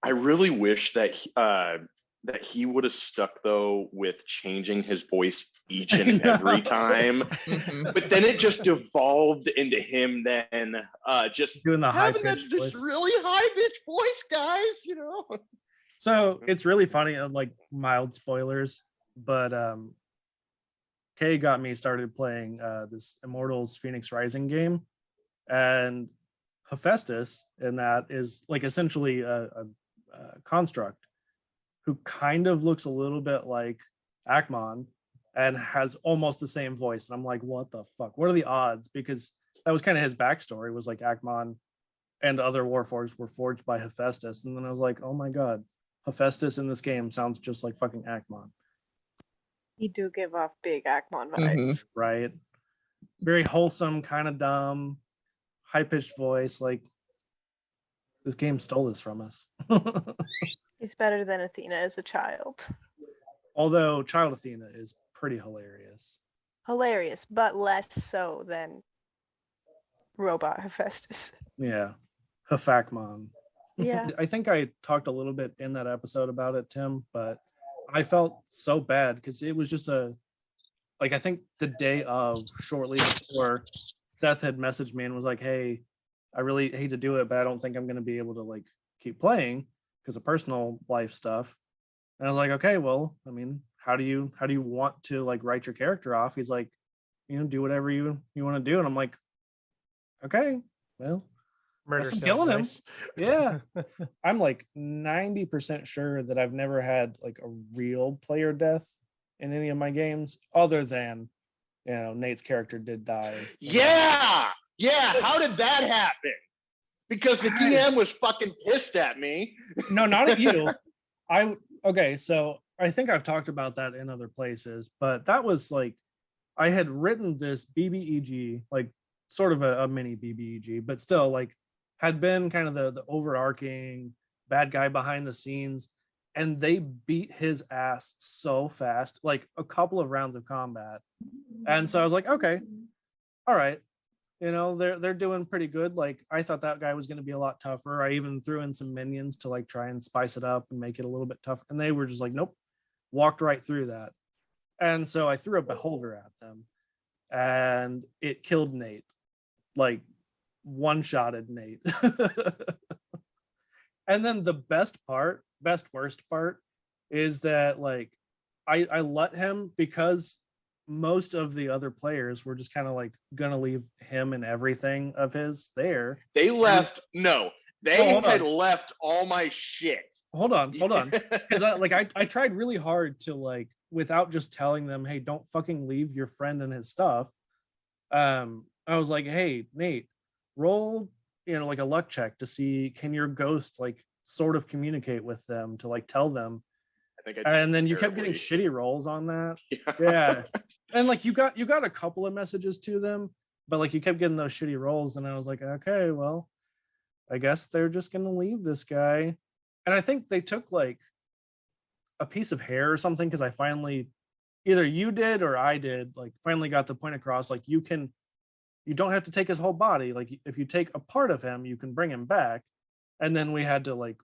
[SPEAKER 4] I really wish that he would have stuck though with changing his voice each and every time. But then it just evolved into him then just
[SPEAKER 2] doing the high
[SPEAKER 4] having that
[SPEAKER 2] pitched
[SPEAKER 4] just
[SPEAKER 2] voice.
[SPEAKER 4] really high pitched voice, guys.
[SPEAKER 2] So it's really funny, like mild spoilers, but Kay got me started playing this Immortals Phoenix Rising game, and Hephaestus in that is like essentially a construct who kind of looks a little bit like Akmon, and has almost the same voice. And I'm like, what the fuck? What are the odds? Because that was kind of his backstory, was like Akmon and other Warforged were forged by Hephaestus. And then I was like, oh my God, Hephaestus in this game sounds just like fucking Akmon.
[SPEAKER 6] You do give off big Akmon vibes.
[SPEAKER 7] Mhm.
[SPEAKER 2] Right? Very wholesome, kind of dumb, high-pitched voice. Like, this game stole this from us.
[SPEAKER 6] He's better than Athena as a child.
[SPEAKER 2] Although Child Athena is pretty hilarious.
[SPEAKER 6] Hilarious, but less so than Robot Hephaestus.
[SPEAKER 2] Yeah. Hephaestus.
[SPEAKER 6] Yeah.
[SPEAKER 2] I think I talked a little bit in that episode about it, Tim, but I felt so bad because it was just I think the day of, shortly before, Seth had messaged me and was like, hey, I really hate to do it, but I don't think I'm going to be able to like keep playing because of personal life stuff. And I was like, okay, well, I mean, how do you want to like write your character off? He's like, do whatever you want to do. And I'm like, okay, well,
[SPEAKER 5] Murder
[SPEAKER 2] guess I'm
[SPEAKER 5] sounds
[SPEAKER 2] killing him.
[SPEAKER 5] nice.
[SPEAKER 2] Yeah. I'm like 90% sure that I've never had like a real player death in any of my games, other than, Nate's character did die.
[SPEAKER 4] Yeah. How did that happen? Because the DM was fucking pissed at me.
[SPEAKER 2] No, not at you. Okay, so I think I've talked about that in other places, but that was like, I had written this BBEG, like sort of a mini BBEG, but still like had been kind of the overarching bad guy behind the scenes, and they beat his ass so fast, like a couple of rounds of combat. And so I was like, okay, all right, they're doing pretty good. Like, I thought that guy was going to be a lot tougher. I even threw in some minions to like try and spice it up and make it a little bit tougher, and they were just like, nope, walked right through that. And so I threw a beholder at them, and it killed Nate, like one-shotted Nate. And then the best worst part is that like I let him, because most of the other players were just kind of like gonna leave him and everything of his there.
[SPEAKER 4] They left. They
[SPEAKER 2] hold
[SPEAKER 4] had
[SPEAKER 2] on.
[SPEAKER 4] left all my shit.
[SPEAKER 2] Hold on. Because I tried really hard to like, without just telling them, hey, don't fucking leave your friend and his stuff. I was like, hey, Nate, roll, like a luck check to see, can your ghost like sort of communicate with them to like tell them. And then you kept getting shitty rolls on that. Yeah. And like you got a couple of messages to them, but like you kept getting those shitty rolls, and I was like, okay, well, I guess they're just gonna leave this guy. And I think they took like a piece of hair or something, because I finally, either you did or I did, like finally got the point across, like you don't have to take his whole body. Like if you take a part of him, you can bring him back. And then we had to like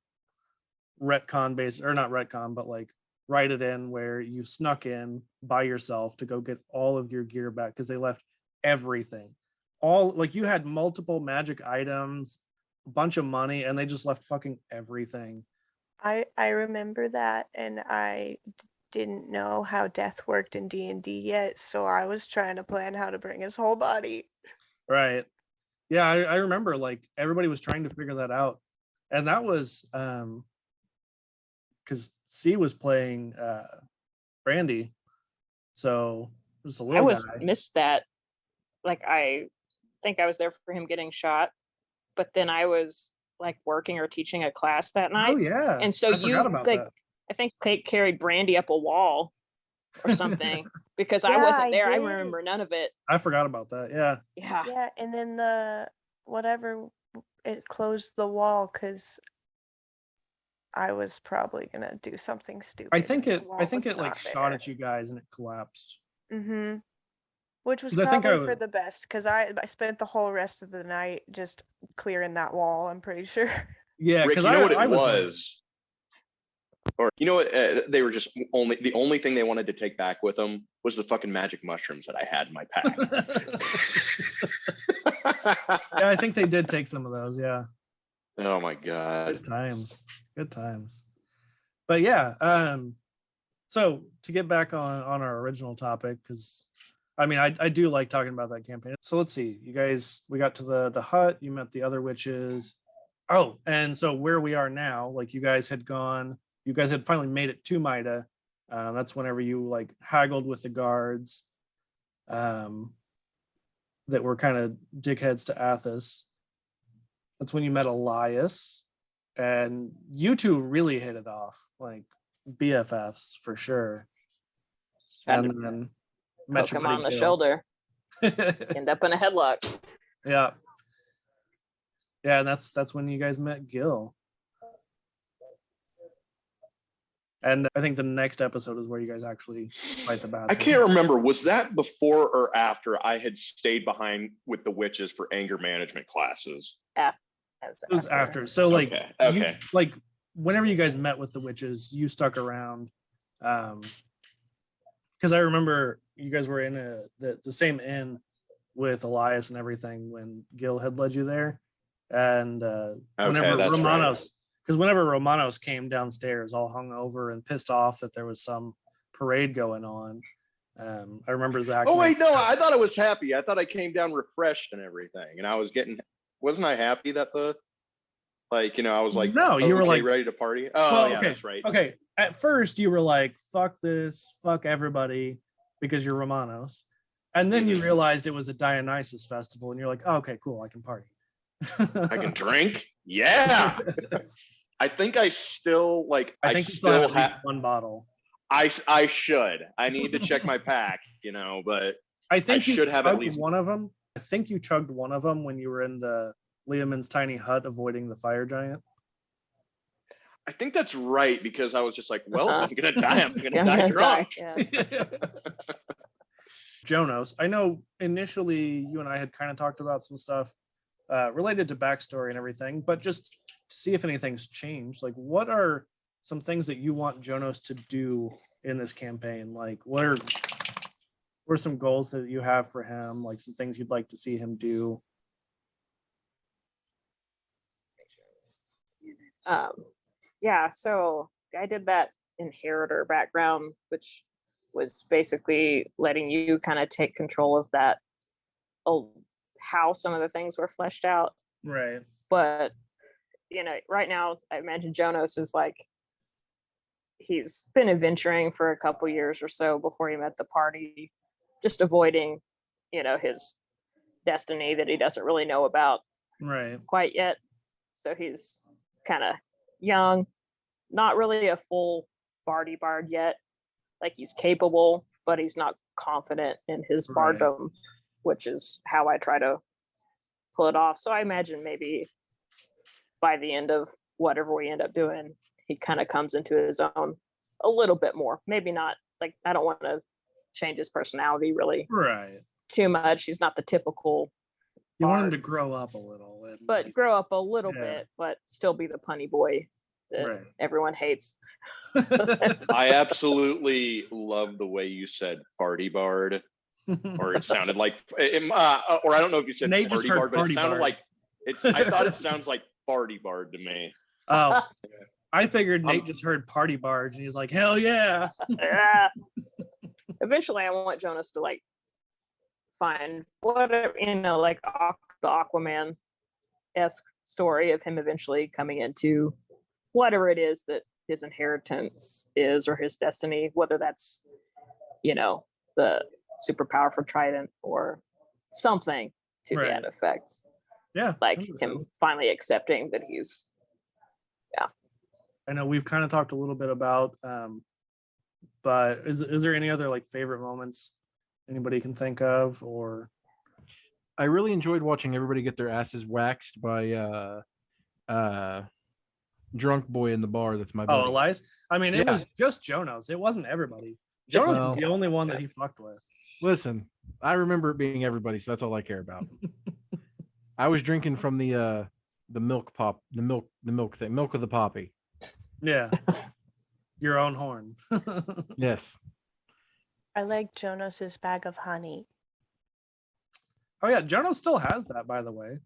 [SPEAKER 2] not retcon, but like write it in where you snuck in by yourself to go get all of your gear back, because they left everything. All, like, you had multiple magic items, a bunch of money, and they just left fucking everything.
[SPEAKER 6] I remember that, and I didn't know how death worked in D&D yet, so I was trying to plan how to bring his whole body.
[SPEAKER 2] Right. Yeah, I remember like everybody was trying to figure that out. And that was because C was playing Brandy, so just a little guy.
[SPEAKER 7] Missed that. Like, I think I was there for him getting shot, but then I was like working or teaching a class that night.
[SPEAKER 2] Oh yeah.
[SPEAKER 7] And so you like that. I think Kate carried Brandy up a wall or something because I wasn't there. I remember none of it.
[SPEAKER 2] I forgot about that. Yeah.
[SPEAKER 6] Yeah, and then it closed the wall because I was probably gonna do something stupid.
[SPEAKER 2] I think it like shot at you guys and it collapsed.
[SPEAKER 6] Mm-hmm. Which was probably for the best, because I spent the whole rest of the night just clearing that wall, I'm pretty sure.
[SPEAKER 2] Yeah,
[SPEAKER 4] because
[SPEAKER 2] I
[SPEAKER 4] what it was. Or you know what? They were just the only thing they wanted to take back with them was the fucking magic mushrooms that I had in my pack.
[SPEAKER 2] Yeah, I think they did take some of those. Yeah.
[SPEAKER 4] Oh my god.
[SPEAKER 2] Good times. But yeah. So to get back on our original topic, because I mean I do like talking about that campaign. So let's see. You guys, we got to the hut. You met the other witches. Oh, and so where we are now, like you guys had finally made it to Maida, That's whenever you like haggled with the guards that were kind of dickheads to Athos. That's when you met Elias, and you two really hit it off, like BFFs for sure. And then
[SPEAKER 7] Poke him on the shoulder, end up in a headlock.
[SPEAKER 2] Yeah, and that's when you guys met Gil. And I think the next episode is where you guys actually fight the Basilisk.
[SPEAKER 4] I can't remember. Was that before or after I had stayed behind with the witches for anger management classes?
[SPEAKER 2] It was after. So like,
[SPEAKER 4] okay.
[SPEAKER 2] Like whenever you guys met with the witches, you stuck around. Because I remember you guys were in the same inn with Elias and everything when Gil had led you there. And whenever Romanos, because whenever Romanos came downstairs all hungover and pissed off that there was some parade going on, I remember Zach.
[SPEAKER 4] Oh wait, no, I thought I was happy. I thought I came down refreshed and everything, and I was wasn't I happy that I was like,
[SPEAKER 2] no, you were like
[SPEAKER 4] ready to party. Oh,
[SPEAKER 2] well,
[SPEAKER 4] yeah,
[SPEAKER 2] okay,
[SPEAKER 4] that's right.
[SPEAKER 2] Okay, at first you were like, fuck this, fuck everybody, because you're Romanos, and then you realized it was a Dionysus festival, and you're like, oh, okay, cool, I can party.
[SPEAKER 4] I can drink. Yeah. I think I still like.
[SPEAKER 2] I think you still have at least one bottle.
[SPEAKER 4] I should. I need to check my pack, but
[SPEAKER 2] I think you
[SPEAKER 4] should have at
[SPEAKER 2] least one of them. I think you chugged one of them when you were in the Leoman's tiny hut able the fire giant.
[SPEAKER 4] I think that's right, because I was just like, well, if I'm gonna die, I'm gonna die drunk.
[SPEAKER 7] Yeah.
[SPEAKER 2] Jonas, I know initially you and I had kind of talked about some stuff related to backstory and everything, but just to see if anything's changed, like what are some things that you want Jonas to do in this campaign? Like what are some goals that you have for him, like some things you'd like to see him do?
[SPEAKER 7] So I did that inheritor background, which was basically letting you kind of take control of that, how some of the things were fleshed out.
[SPEAKER 2] Right.
[SPEAKER 7] But right now I imagine Jonas is like, he's been adventuring for a couple years or so before he met the party, just avoiding his destiny that he doesn't really know about quite yet. So he's kind of young, not really a full bardy bard yet. Like he's capable, but he's not confident in his barddom, which is how I try to pull it off. So I imagine maybe by the end of whatever we end up doing, he kind of comes into his own a little bit more. Maybe not, like, I don't want to change his personality really too much. He's not the typical
[SPEAKER 2] you want him to grow up a little,
[SPEAKER 7] but grow up a little bit, but still be the punny boy that everyone hates.
[SPEAKER 4] I absolutely love the way you said party bard, or it sounded like or I don't know if you said
[SPEAKER 2] Nate
[SPEAKER 4] party bard, but it sounded like I thought it sounds like party bard to me.
[SPEAKER 2] Oh, I figured Nate just heard party bards and he's like, hell yeah.
[SPEAKER 7] Yeah. Eventually I want Jonas to like find whatever, like the Aquaman-esque story of him eventually coming into whatever it is that his inheritance is, or his destiny, whether that's the superpower for Trident or something to that effect.
[SPEAKER 2] Yeah,
[SPEAKER 7] like him finally accepting that he's
[SPEAKER 2] I know we've kind of talked a little bit about but is there any other like favorite moments anybody can think of? Or
[SPEAKER 1] I really enjoyed watching everybody get their asses waxed by drunk boy in the bar. That's my buddy.
[SPEAKER 2] Oh, Elias. I mean, it was just Jonas. It wasn't everybody. Jonas is the only one that he fucked with.
[SPEAKER 1] Listen, I remember it being everybody, so that's all I care about. I was drinking from the milk pop, the milk thing, milk of the poppy.
[SPEAKER 2] Yeah. Your own horn.
[SPEAKER 1] Yes.
[SPEAKER 6] I like Jonas's bag of honey.
[SPEAKER 2] Oh yeah, Jonas still has that, by the way.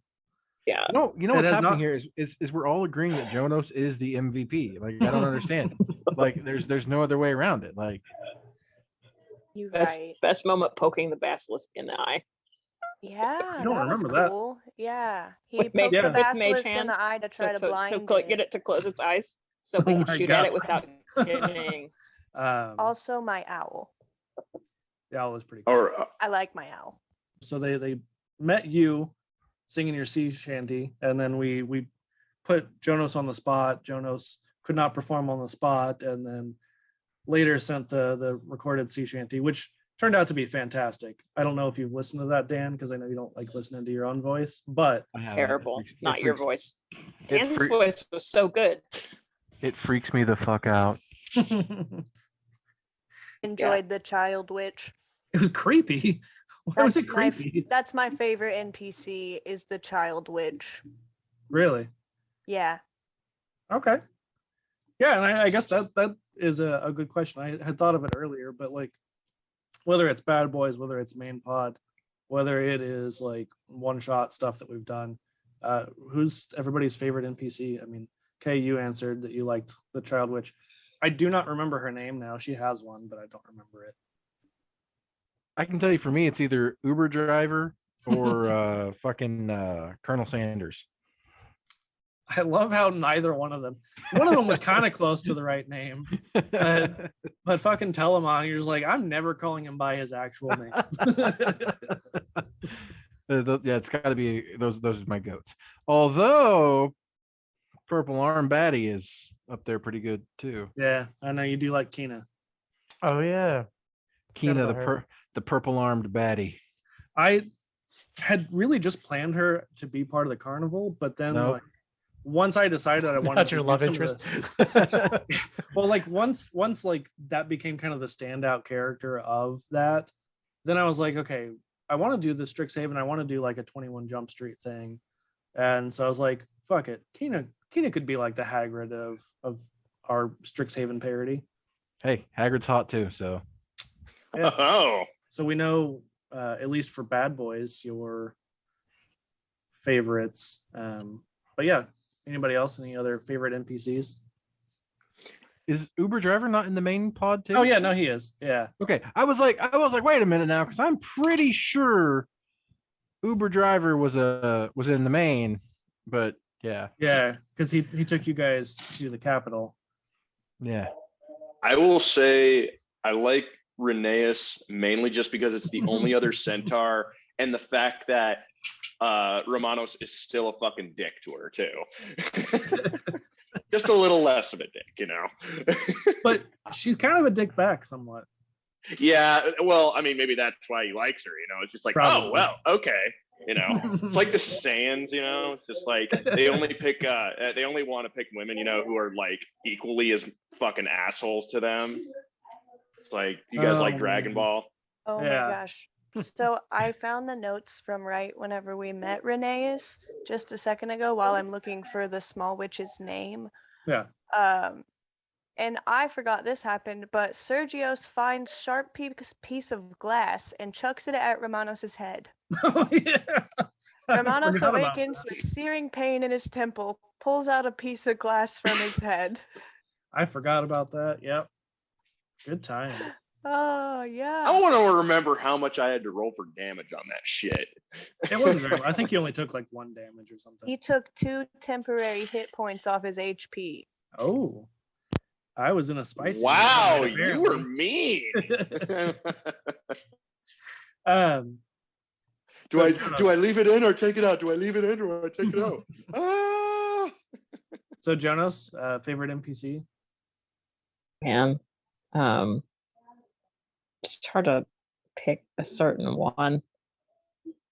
[SPEAKER 7] Yeah.
[SPEAKER 1] No, you know what's happening here is we're all agreeing that Jonas is the MVP. Like, I don't understand. Like, there's no other way around it. Like,
[SPEAKER 7] best moment poking the basilisk in the eye.
[SPEAKER 6] Yeah,
[SPEAKER 2] I don't remember that.
[SPEAKER 6] Yeah, he
[SPEAKER 7] With
[SPEAKER 6] poked the
[SPEAKER 7] Mage
[SPEAKER 6] basilisk
[SPEAKER 7] Hand
[SPEAKER 6] in the eye to try to blind
[SPEAKER 7] get it to close its eyes so we can shoot at it without getting
[SPEAKER 6] Also, my owl.
[SPEAKER 2] The owl was pretty cool.
[SPEAKER 4] Or
[SPEAKER 6] I like my owl.
[SPEAKER 2] So they met you singing your sea shanty, and then we put Jonas on the spot. Jonas could not perform on the spot, and then later sent the recorded sea shanty, which turned out to be fantastic. I don't know if you've listened to that, Dan, because I know you don't like listening to your own voice, but
[SPEAKER 1] I haven't.
[SPEAKER 7] Terrible. Not your voice.
[SPEAKER 1] it
[SPEAKER 7] Dan's
[SPEAKER 1] freak-
[SPEAKER 7] voice was so good.
[SPEAKER 1] It freaks me the fuck out.
[SPEAKER 6] Enjoyed the child witch.
[SPEAKER 2] it was creepy. Why was it
[SPEAKER 6] That's my-
[SPEAKER 2] creepy?
[SPEAKER 6] That's my favorite NPC is the child witch.
[SPEAKER 2] Really?
[SPEAKER 6] Yeah.
[SPEAKER 2] Okay. Yeah, and I guess that is a good question. I had thought of it earlier, but like whether it's Bad Boys, whether it's main pod, whether it is like one shot stuff that we've done, who's everybody's favorite NPC? I mean, Kay, you answered that you liked the child witch. I do not remember her name now. She has one, but I don't remember it.
[SPEAKER 1] I can tell you, for me, it's either Uber driver or fucking Colonel Sanders.
[SPEAKER 2] I love how neither one of them was kind of close to the right name, but fucking Telemon, you're just like, I'm never calling him by his actual name.
[SPEAKER 1] Yeah, it's got to be those are my goats. Although Purple Arm Batty is up there pretty good too.
[SPEAKER 2] Yeah, I know you do like Kina.
[SPEAKER 5] Oh yeah.
[SPEAKER 1] Kina,
[SPEAKER 5] about her.
[SPEAKER 1] the purple armed Batty.
[SPEAKER 2] I had really just planned her to be part of the carnival, but then
[SPEAKER 1] No.
[SPEAKER 2] like, once I decided I wanted
[SPEAKER 5] That's
[SPEAKER 2] to
[SPEAKER 5] your
[SPEAKER 2] do
[SPEAKER 5] love
[SPEAKER 2] some of
[SPEAKER 5] interest.
[SPEAKER 2] the- well, like once like that became kind of the standout character of that, then I was like, okay, I want to do the Strixhaven. I want to do like a 21 Jump Street thing, and so I was like, fuck it, Kina could be like the Hagrid of our Strixhaven parody.
[SPEAKER 1] Hey, Hagrid's hot too, so
[SPEAKER 2] Yeah.
[SPEAKER 4] oh,
[SPEAKER 2] So we know, at least for Bad Boys, your favorites. But yeah, anybody else? Any other favorite NPCs?
[SPEAKER 1] is Uber driver not in the main pod too?
[SPEAKER 2] Oh yeah, no, he is. Yeah,
[SPEAKER 1] Okay, I was like, wait a minute now, because I'm pretty sure Uber driver was in the main, but yeah,
[SPEAKER 2] yeah, because he took you guys to the capital.
[SPEAKER 1] yeah.
[SPEAKER 4] I will say I like Rheneas mainly just because it's the only other centaur, and the fact that Romanos is still a fucking dick to her too. Just a little less of a dick, you know.
[SPEAKER 2] But she's kind of a dick back somewhat.
[SPEAKER 4] Yeah, well, I mean, maybe that's why he likes her, you know. It's just like,
[SPEAKER 2] Probably.
[SPEAKER 4] oh well, okay, you know. It's like the Sands, you know. It's just like they only pick, they only want to pick women, you know, who are like equally as fucking assholes to them. It's like, you guys like Dragon
[SPEAKER 2] man.
[SPEAKER 4] Ball?
[SPEAKER 6] Oh
[SPEAKER 2] Yeah.
[SPEAKER 6] my gosh. So I found the notes from right whenever we met Rheneas just a second ago while I'm looking for the small witch's name.
[SPEAKER 2] Yeah.
[SPEAKER 6] And I forgot this happened, but Sergios finds sharp piece of glass and chucks it at Romanos's head.
[SPEAKER 2] Oh yeah. I
[SPEAKER 6] Romanos
[SPEAKER 2] forgot about
[SPEAKER 6] awakens
[SPEAKER 2] that.
[SPEAKER 6] with searing pain in his temple, pulls out a piece of glass from his head.
[SPEAKER 2] I forgot about that. Yep. Good times.
[SPEAKER 6] Oh yeah.
[SPEAKER 4] I want to remember how much I had to roll for damage on that shit.
[SPEAKER 2] It wasn't very. I think he only took like 1 damage or something.
[SPEAKER 6] He took 2 temporary hit points off his HP.
[SPEAKER 2] Oh, I was in a spicy. mood
[SPEAKER 4] Wow,
[SPEAKER 2] tonight,
[SPEAKER 4] you were
[SPEAKER 2] apparently.
[SPEAKER 4] mean.
[SPEAKER 2] So
[SPEAKER 4] do I
[SPEAKER 2] Jonas-
[SPEAKER 4] leave it in or take it out? Do I leave it in or I take it out? Ah!
[SPEAKER 2] So Jonas, favorite NPC?
[SPEAKER 7] Man, it's hard to pick a certain one.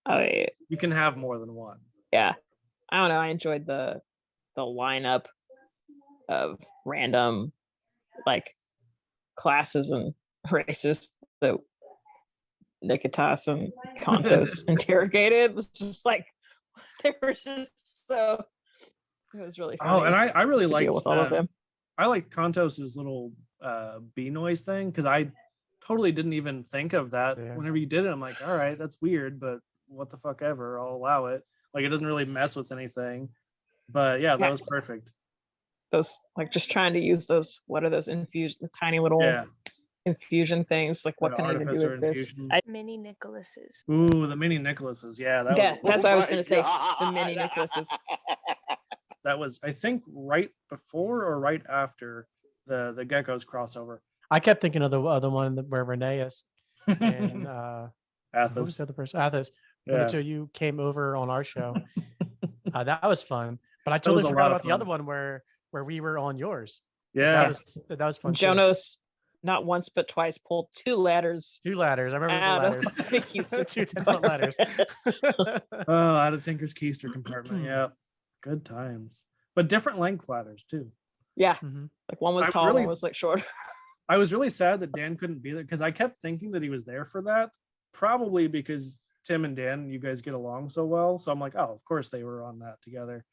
[SPEAKER 2] You can have more than one.
[SPEAKER 7] Yeah, I don't know. I enjoyed the lineup of random like classes and races that Nikitas and Kantos interrogated. It was just like they were just so. It was really funny.
[SPEAKER 2] Oh, and I really
[SPEAKER 7] to deal
[SPEAKER 2] liked
[SPEAKER 7] with all of them.
[SPEAKER 2] I like Kantos's little bee noise thing because I totally didn't even think of that.
[SPEAKER 5] Yeah.
[SPEAKER 2] Whenever you did it, I'm like, all right, that's weird, but what the fuck ever, I'll allow it. Like it doesn't really mess with anything. But yeah, that
[SPEAKER 7] Yeah.
[SPEAKER 2] was perfect.
[SPEAKER 7] Those like just trying to use those. What are those the tiny little
[SPEAKER 2] Yeah.
[SPEAKER 7] infusion things? Like what
[SPEAKER 2] The
[SPEAKER 7] can I even do
[SPEAKER 2] artificer
[SPEAKER 7] with this?
[SPEAKER 2] infusions.
[SPEAKER 6] Mini Nicholases.
[SPEAKER 2] Ooh, the mini Nicholases. Yeah, that
[SPEAKER 7] Yeah.
[SPEAKER 2] was
[SPEAKER 7] That's what I was
[SPEAKER 4] Oh
[SPEAKER 7] gonna
[SPEAKER 4] my
[SPEAKER 7] say, the
[SPEAKER 4] God.
[SPEAKER 7] mini Nicholases.
[SPEAKER 2] that was I think right before or right after the Geckos crossover.
[SPEAKER 5] I kept thinking of the other one where Renee is and what was
[SPEAKER 2] Athos.
[SPEAKER 5] the other person? Athos. When
[SPEAKER 2] Yeah.
[SPEAKER 5] the two of you came over on our show. That was fun. But I
[SPEAKER 2] was
[SPEAKER 5] totally
[SPEAKER 2] a
[SPEAKER 5] forgot
[SPEAKER 2] lot of
[SPEAKER 5] about the other one where we were on yours.
[SPEAKER 2] Yeah.
[SPEAKER 5] That was fun. too.
[SPEAKER 7] Jonas, not once but twice, pulled 2 ladders
[SPEAKER 5] 2 ladders. I remember
[SPEAKER 7] out
[SPEAKER 5] the
[SPEAKER 7] of
[SPEAKER 5] ladders.
[SPEAKER 7] the keister
[SPEAKER 5] 2 10-foot ladders.
[SPEAKER 2] Oh, out of Tinker's Keister compartment. Yeah. Good times. But different length ladders too.
[SPEAKER 7] Yeah,
[SPEAKER 5] Mhm.
[SPEAKER 7] like one was
[SPEAKER 2] I
[SPEAKER 7] tall,
[SPEAKER 2] really-
[SPEAKER 7] one was like short.
[SPEAKER 2] I was really sad that Dan couldn't be there because I kept thinking that he was there for that. Probably because Tim and Dan, you guys get along so well. So I'm like, oh, of course they were on that together.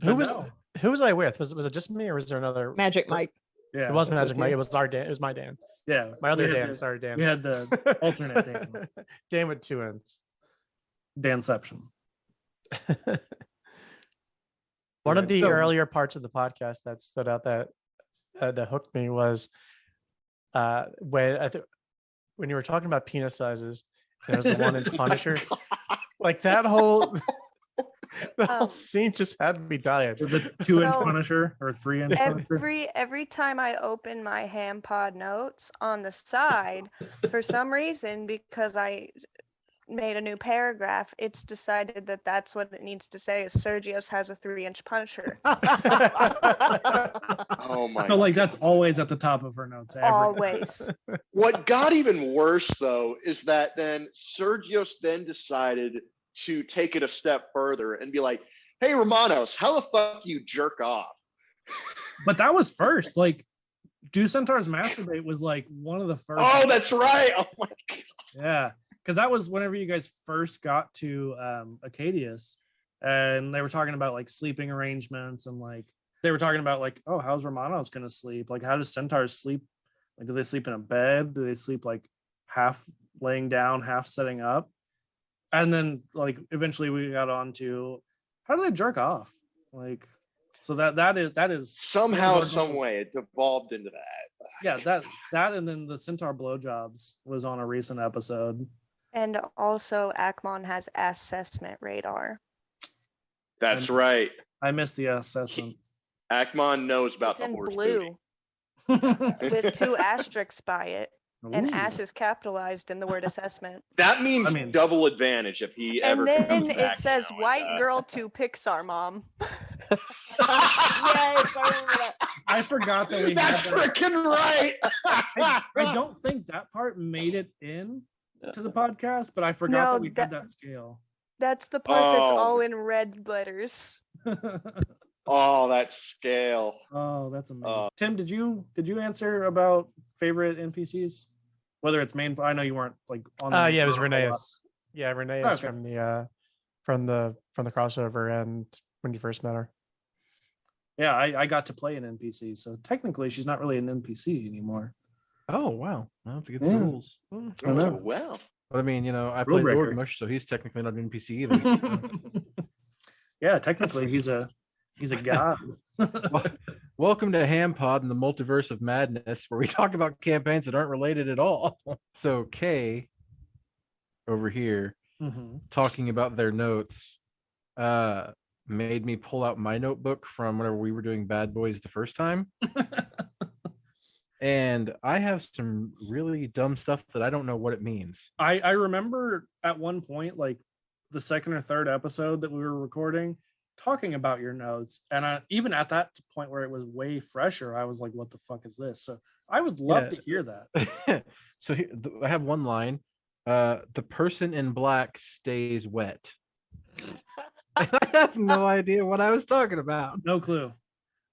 [SPEAKER 5] Who
[SPEAKER 2] But
[SPEAKER 5] was I with? Was it just me or was there another?
[SPEAKER 7] Magic Mike.
[SPEAKER 2] Yeah.
[SPEAKER 5] It wasn't
[SPEAKER 7] That's
[SPEAKER 5] Magic
[SPEAKER 7] okay.
[SPEAKER 5] Mike. It was our Dan. It was my Dan.
[SPEAKER 2] Yeah.
[SPEAKER 5] My other
[SPEAKER 2] we had
[SPEAKER 5] Dan.
[SPEAKER 2] the-
[SPEAKER 5] Sorry, Dan.
[SPEAKER 2] We had the alternate Dan.
[SPEAKER 5] Dan with 2 ends.
[SPEAKER 2] Danception.
[SPEAKER 5] One of the
[SPEAKER 2] So-
[SPEAKER 5] earlier parts of the podcast that stood out that hooked me was when you were talking about penis sizes. There was the 1-inch Punisher. Like that whole the whole scene just had me dying.
[SPEAKER 2] The 2-inch
[SPEAKER 6] So-
[SPEAKER 2] Punisher or 3-inch Punisher.
[SPEAKER 6] Every time I open my Hammpod notes on the side, for some reason, because I made a new paragraph, it's decided that that's what it needs to say is Sergio's has a 3-inch Punisher.
[SPEAKER 4] Oh my!
[SPEAKER 2] So like that's always at the top of her notes. every-
[SPEAKER 6] Always.
[SPEAKER 4] What got even worse though is that then Sergios then decided to take it a step further and be like, "Hey Romanos, how the fuck do you jerk off?"
[SPEAKER 2] But that was first. Like, Do Centaurs Masturbate was like one of the first.
[SPEAKER 4] Oh, that's right. Oh my god.
[SPEAKER 2] Yeah, because that was whenever you guys first got to Acadius, and they were talking about like sleeping arrangements, and like they were talking about like, oh, how's Romanos gonna sleep? Like, how does Centaurs sleep? Like, do they sleep in a bed? Do they sleep like half laying down, half sitting up? And then like eventually we got on to how do they jerk off? Like, so that is
[SPEAKER 4] Somehow,
[SPEAKER 2] Lord
[SPEAKER 4] some
[SPEAKER 2] knows.
[SPEAKER 4] way, it devolved into that.
[SPEAKER 2] yeah, that and then the Centaur blowjobs was on a recent episode.
[SPEAKER 6] And also, Akmon has assessment radar.
[SPEAKER 4] That's
[SPEAKER 2] And-
[SPEAKER 4] right.
[SPEAKER 2] I missed the assessments.
[SPEAKER 4] Akmon knows about
[SPEAKER 6] It's
[SPEAKER 4] the
[SPEAKER 6] in
[SPEAKER 4] horse
[SPEAKER 6] blue with 2 asterisks by it, and
[SPEAKER 2] Ooh.
[SPEAKER 6] ass is capitalized in the word assessment.
[SPEAKER 4] That means
[SPEAKER 2] I mean-
[SPEAKER 4] double advantage if he ever.
[SPEAKER 6] And then
[SPEAKER 4] comes
[SPEAKER 6] it
[SPEAKER 4] back,
[SPEAKER 6] says
[SPEAKER 4] you know,
[SPEAKER 6] white
[SPEAKER 4] and,
[SPEAKER 6] girl to Pixar mom.
[SPEAKER 7] Yes, I remember that.
[SPEAKER 2] I forgot that we
[SPEAKER 4] That's
[SPEAKER 2] had that.
[SPEAKER 4] freaking right.
[SPEAKER 2] I don't think that part made it in to the podcast, but I forgot
[SPEAKER 6] No,
[SPEAKER 2] that we had
[SPEAKER 6] that-
[SPEAKER 2] that scale.
[SPEAKER 6] That's the part that's
[SPEAKER 4] Oh.
[SPEAKER 6] all in red letters.
[SPEAKER 4] Oh, that scale.
[SPEAKER 2] Oh, that's amazing. Tim, did you answer about favorite NPCs? Whether it's main, I know you weren't like on.
[SPEAKER 5] Yeah, it was
[SPEAKER 2] a lot.
[SPEAKER 5] Renee's. Yeah, Renee's
[SPEAKER 2] Okay.
[SPEAKER 5] from the crossover and when you first met her.
[SPEAKER 2] Yeah, I got to play an NPC, so technically she's not really an NPC anymore.
[SPEAKER 1] Oh wow, I have to get the
[SPEAKER 2] Yeah.
[SPEAKER 1] rules.
[SPEAKER 2] I know.
[SPEAKER 4] Oh, well.
[SPEAKER 1] But I mean, I
[SPEAKER 2] Rule
[SPEAKER 1] played
[SPEAKER 2] breaker.
[SPEAKER 1] Lord Mush, so he's technically not an NPC either. so.
[SPEAKER 2] Yeah, technically he's a god.
[SPEAKER 1] Welcome to Hammpod and the Multiverse of Madness, where we talk about campaigns that aren't related at all. So Kay over here
[SPEAKER 2] Mhm.
[SPEAKER 1] talking about their notes made me pull out my notebook from whenever we were doing Bad Boys the first time. And I have some really dumb stuff that I don't know what it means.
[SPEAKER 2] I remember at one point, like the second or third episode that we were recording, talking about your notes, and even at that point where it was way fresher, I was like, "What the fuck is this?" So I would love
[SPEAKER 1] Yeah.
[SPEAKER 2] to hear that.
[SPEAKER 1] So I have one line. The person in black stays wet. I have no idea what I was talking about.
[SPEAKER 2] No clue.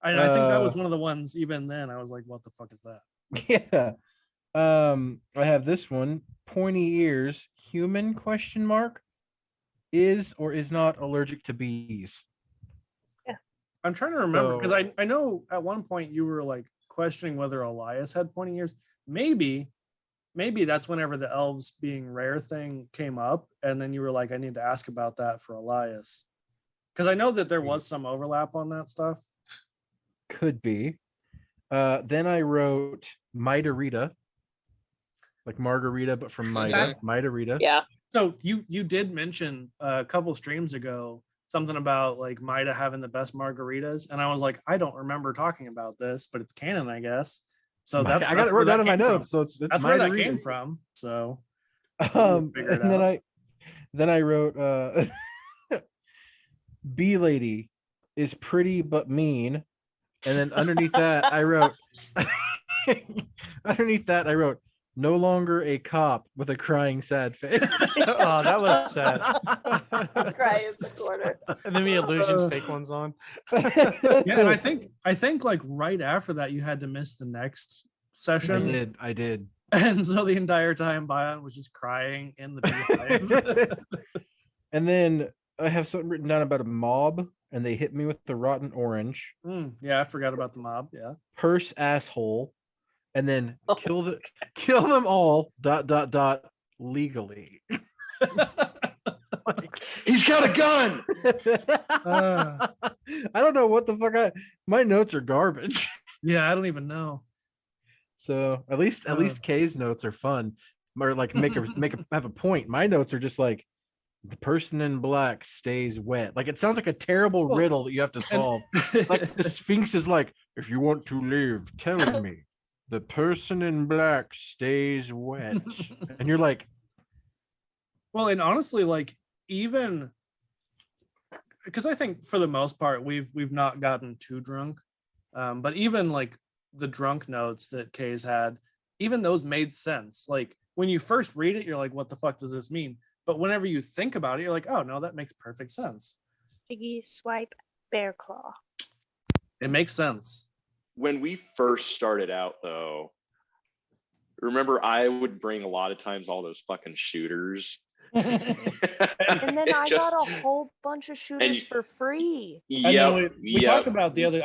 [SPEAKER 2] I think that was one of the ones. Even then, I was like, "What the fuck is that?"
[SPEAKER 1] Yeah. I have this one. Pointy ears, human question mark, is or is not allergic to bees.
[SPEAKER 2] I'm trying to remember because
[SPEAKER 1] So-
[SPEAKER 2] I know at one point you were like questioning whether Elias had pointy ears. Maybe that's whenever the elves being rare thing came up, and then you were like, I need to ask about that for Elias, because I know that there was some overlap on that stuff.
[SPEAKER 1] Could be. Then I wrote Mitarita, like margarita, but from Mida.
[SPEAKER 2] That's-
[SPEAKER 1] Mitarita.
[SPEAKER 7] Yeah.
[SPEAKER 2] So you did mention a couple streams ago something about like Mida having the best margaritas, and I was like, I don't remember talking about this, but it's canon, I guess. So that's
[SPEAKER 1] I got it wrote down in my notes, so it's
[SPEAKER 2] that's
[SPEAKER 1] mine
[SPEAKER 2] where
[SPEAKER 1] to
[SPEAKER 2] that
[SPEAKER 1] read
[SPEAKER 2] came
[SPEAKER 1] it.
[SPEAKER 2] from. So
[SPEAKER 1] And
[SPEAKER 2] figure it
[SPEAKER 1] then
[SPEAKER 2] out.
[SPEAKER 1] I wrote B lady is pretty but mean. And then underneath that I wrote no longer a cop with a crying sad face.
[SPEAKER 5] Oh, that was sad.
[SPEAKER 7] Cry in the corner.
[SPEAKER 5] And then the illusion fake ones on.
[SPEAKER 2] Yeah, and I think like right after that you had to miss the next session.
[SPEAKER 1] I did.
[SPEAKER 2] And so the entire time Bion was just crying in the beehive.
[SPEAKER 1] And then I have something written down about a mob, and they hit me with the rotten orange.
[SPEAKER 2] Yeah, I forgot about the mob. Yeah.
[SPEAKER 1] Purse asshole, and then kill them all. ... legally.
[SPEAKER 4] He's got a gun.
[SPEAKER 1] I don't know what the fuck. My notes are garbage.
[SPEAKER 2] Yeah, I don't even know.
[SPEAKER 1] So at least Kay's notes are fun, or like have a point. My notes are just like the person in black stays wet. Like it sounds like a terrible riddle that you have to solve. Like the Sphinx is like, if you want to live, tell me. The person in black stays wet, and you're like,
[SPEAKER 2] well, and honestly, like even because I think for the most part we've not gotten too drunk, but even like the drunk notes that Kay's had, even those made sense. Like when you first read it, you're like, what the fuck does this mean? But whenever you think about it, you're like, oh no, that makes perfect sense.
[SPEAKER 6] Piggy swipe bear claw.
[SPEAKER 2] It makes sense.
[SPEAKER 4] When we first started out, though, remember I would bring a lot of times all those fucking shooters.
[SPEAKER 6] And then I got a whole bunch of shooters for free.
[SPEAKER 2] Yeah, we talked about the other.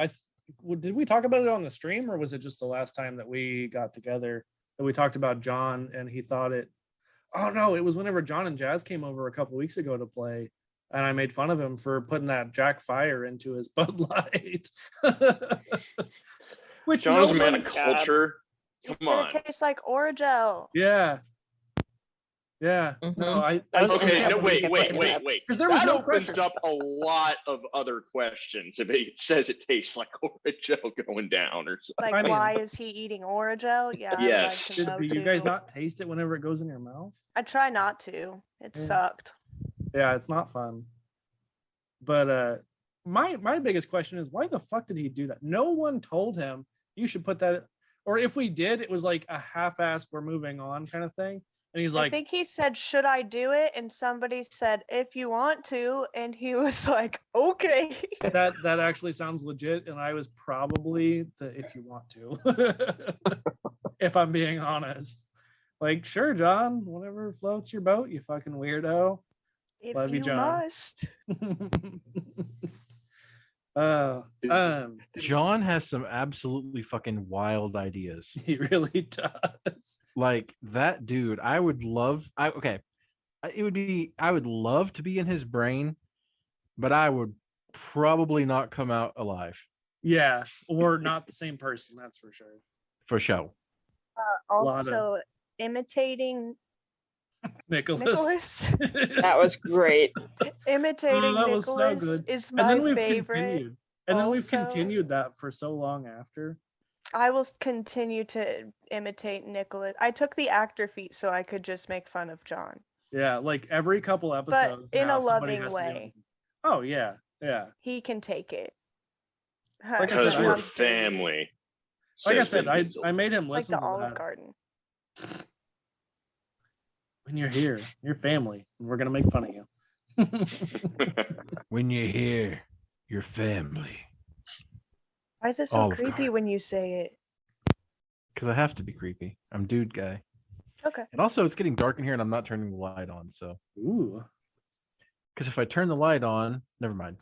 [SPEAKER 2] Did we talk about it on the stream, or was it just the last time that we got together that we talked about John and he thought it? Oh no, it was whenever John and Jazz came over a couple weeks ago to play, and I made fun of him for putting that Jack Fire into his Bud Light. Which
[SPEAKER 4] John's a man of culture. Come on.
[SPEAKER 6] It tastes like Orajel.
[SPEAKER 2] Yeah. Yeah.
[SPEAKER 7] Mhm.
[SPEAKER 2] No,
[SPEAKER 4] Okay, no, wait.
[SPEAKER 2] There was
[SPEAKER 4] That
[SPEAKER 2] no
[SPEAKER 4] opens
[SPEAKER 2] pressure.
[SPEAKER 4] up a lot of other questions. If it says it tastes like Orajel going down or something.
[SPEAKER 6] Like,
[SPEAKER 2] I mean-
[SPEAKER 6] why is he eating Orajel? Yeah.
[SPEAKER 4] Yes.
[SPEAKER 6] I'd like to know
[SPEAKER 2] Do you
[SPEAKER 6] too.
[SPEAKER 2] guys not taste it whenever it goes in your mouth?
[SPEAKER 6] I try not to. It
[SPEAKER 2] Yeah.
[SPEAKER 6] sucked.
[SPEAKER 2] Yeah, it's not fun. But my biggest question is, why the fuck did he do that? No one told him you should put that, or if we did, it was like a half-ass we're moving on kind of thing. And he's
[SPEAKER 6] I
[SPEAKER 2] like,
[SPEAKER 6] think he said, should I do it? And somebody said, if you want to. And he was like, okay.
[SPEAKER 2] that actually sounds legit. And I was probably the if you want to, if I'm being honest. Like, sure, John, whatever floats your boat, you fucking weirdo.
[SPEAKER 6] If
[SPEAKER 2] Love you,
[SPEAKER 6] you
[SPEAKER 2] John.
[SPEAKER 6] must.
[SPEAKER 1] John has some absolutely fucking wild ideas.
[SPEAKER 2] He really does.
[SPEAKER 1] Like that dude, I would love to be in his brain, but I would probably not come out alive.
[SPEAKER 2] Yeah, or not the same person, that's for sure.
[SPEAKER 1] For show.
[SPEAKER 2] lot of-
[SPEAKER 6] Also, imitating
[SPEAKER 2] Nicholas.
[SPEAKER 7] That was great.
[SPEAKER 6] imitating
[SPEAKER 2] that was so
[SPEAKER 6] Nicholas
[SPEAKER 2] good.
[SPEAKER 6] is
[SPEAKER 2] And
[SPEAKER 6] my
[SPEAKER 2] then we've
[SPEAKER 6] favorite.
[SPEAKER 2] continued. And then we've
[SPEAKER 6] Also-
[SPEAKER 2] continued that for so long after.
[SPEAKER 6] I will continue to imitate Nicholas. I took the actor feat so I could just make fun of John.
[SPEAKER 2] Yeah, like every couple episodes.
[SPEAKER 6] in
[SPEAKER 2] now
[SPEAKER 6] a
[SPEAKER 2] somebody
[SPEAKER 6] loving
[SPEAKER 2] has to do
[SPEAKER 6] way.
[SPEAKER 2] it. Oh yeah, yeah.
[SPEAKER 6] He can take it.
[SPEAKER 2] Like I
[SPEAKER 4] Because
[SPEAKER 2] said,
[SPEAKER 4] we're
[SPEAKER 6] Sounds dirty.
[SPEAKER 4] family.
[SPEAKER 2] Like I
[SPEAKER 4] says
[SPEAKER 2] said,
[SPEAKER 4] Vin Diesel.
[SPEAKER 2] I made him
[SPEAKER 6] Like
[SPEAKER 2] listen
[SPEAKER 6] the
[SPEAKER 2] to
[SPEAKER 6] Olive
[SPEAKER 2] that.
[SPEAKER 6] Garden.
[SPEAKER 2] When you're here, you're family, and we're gonna make fun of you.
[SPEAKER 1] When you're here, your family.
[SPEAKER 6] Why is it so
[SPEAKER 1] Olive
[SPEAKER 6] creepy
[SPEAKER 1] Garden.
[SPEAKER 6] when you say it?
[SPEAKER 1] Because I have to be creepy. I'm dude guy.
[SPEAKER 6] Okay.
[SPEAKER 1] And also it's getting dark in here and I'm not turning the light on. So
[SPEAKER 2] Ooh.
[SPEAKER 1] because if I turn the light on, never mind.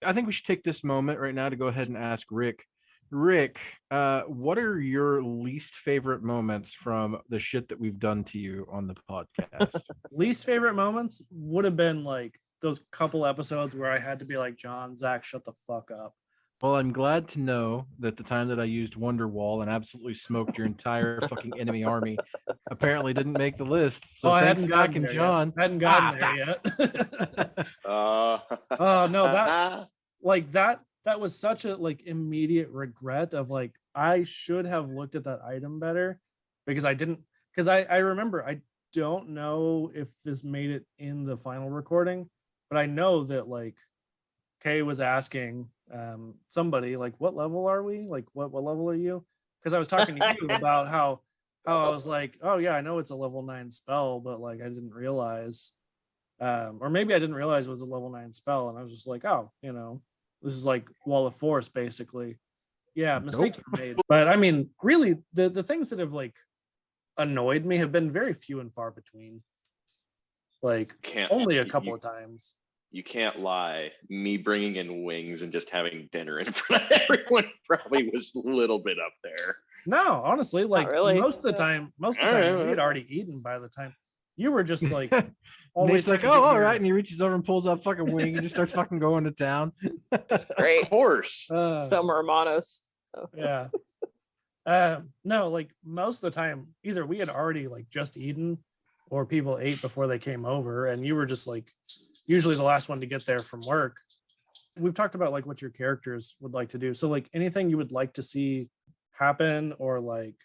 [SPEAKER 1] I think we should take this moment right now to go ahead and ask Rick. Rick, what are your least favorite moments from the shit that we've done to you on the podcast?
[SPEAKER 2] Least favorite moments would have been like those couple episodes where I had to be like, John, Zach, shut the fuck up.
[SPEAKER 1] Well, I'm glad to know that the time that I used Wonderwall and absolutely smoked your entire fucking enemy army apparently didn't make the list. So
[SPEAKER 2] I
[SPEAKER 1] thanks,
[SPEAKER 2] hadn't
[SPEAKER 1] Zach
[SPEAKER 2] gotten
[SPEAKER 1] and
[SPEAKER 2] there
[SPEAKER 1] John.
[SPEAKER 2] yet. Hadn't gotten there yet.
[SPEAKER 4] Uh,
[SPEAKER 2] Oh no, that like that that was such a like immediate regret of like I should have looked at that item better because I didn't. Because I remember, I don't know if this made it in the final recording, but I know that like Kay was asking somebody like, what level are we? Like what level are you? Because I was talking to you about how I was like, oh yeah, I know it's a level 9 spell, but like I didn't realize, or maybe I didn't realize it was a level 9 spell, and I was just like, oh, you know, this is like Wall of Force basically. Yeah, mistakes were made, but I mean, really, the things that have like annoyed me have been very few and far between. Like only a couple of times.
[SPEAKER 4] You can't lie. Me bringing in wings and just having dinner in front of everyone probably was a little bit up there.
[SPEAKER 2] No, honestly, like
[SPEAKER 7] really.
[SPEAKER 2] most of the time, we had already eaten by the time you were just like
[SPEAKER 1] Nate's like, oh, all right, and he reaches over and pulls out fucking wing and just starts fucking going to town.
[SPEAKER 7] Great.
[SPEAKER 4] Of course.
[SPEAKER 7] Some hermanos. Oh.
[SPEAKER 2] Yeah. No, like most of the time, either we had already like just eaten or people ate before they came over, and you were just like usually the last one to get there from work. We've talked about like what your characters would like to do. So like anything you would like to see happen, or like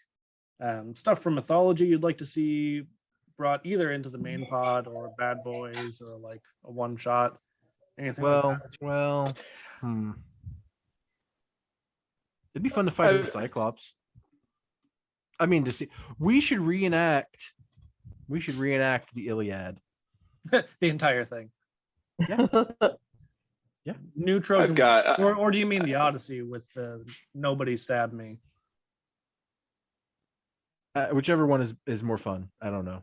[SPEAKER 2] stuff from mythology you'd like to see brought either into the main pod or Bad Boys or like a one shot. Anything like that.
[SPEAKER 1] It'd be fun to fight the Cyclops. I mean, to see, we should reenact the Iliad.
[SPEAKER 2] The entire thing.
[SPEAKER 1] Yeah. Yeah.
[SPEAKER 2] New Trojan.
[SPEAKER 4] I've got,
[SPEAKER 2] or do you mean the Odyssey with Nobody Stabbed Me?
[SPEAKER 1] Whichever one is more fun. I don't know.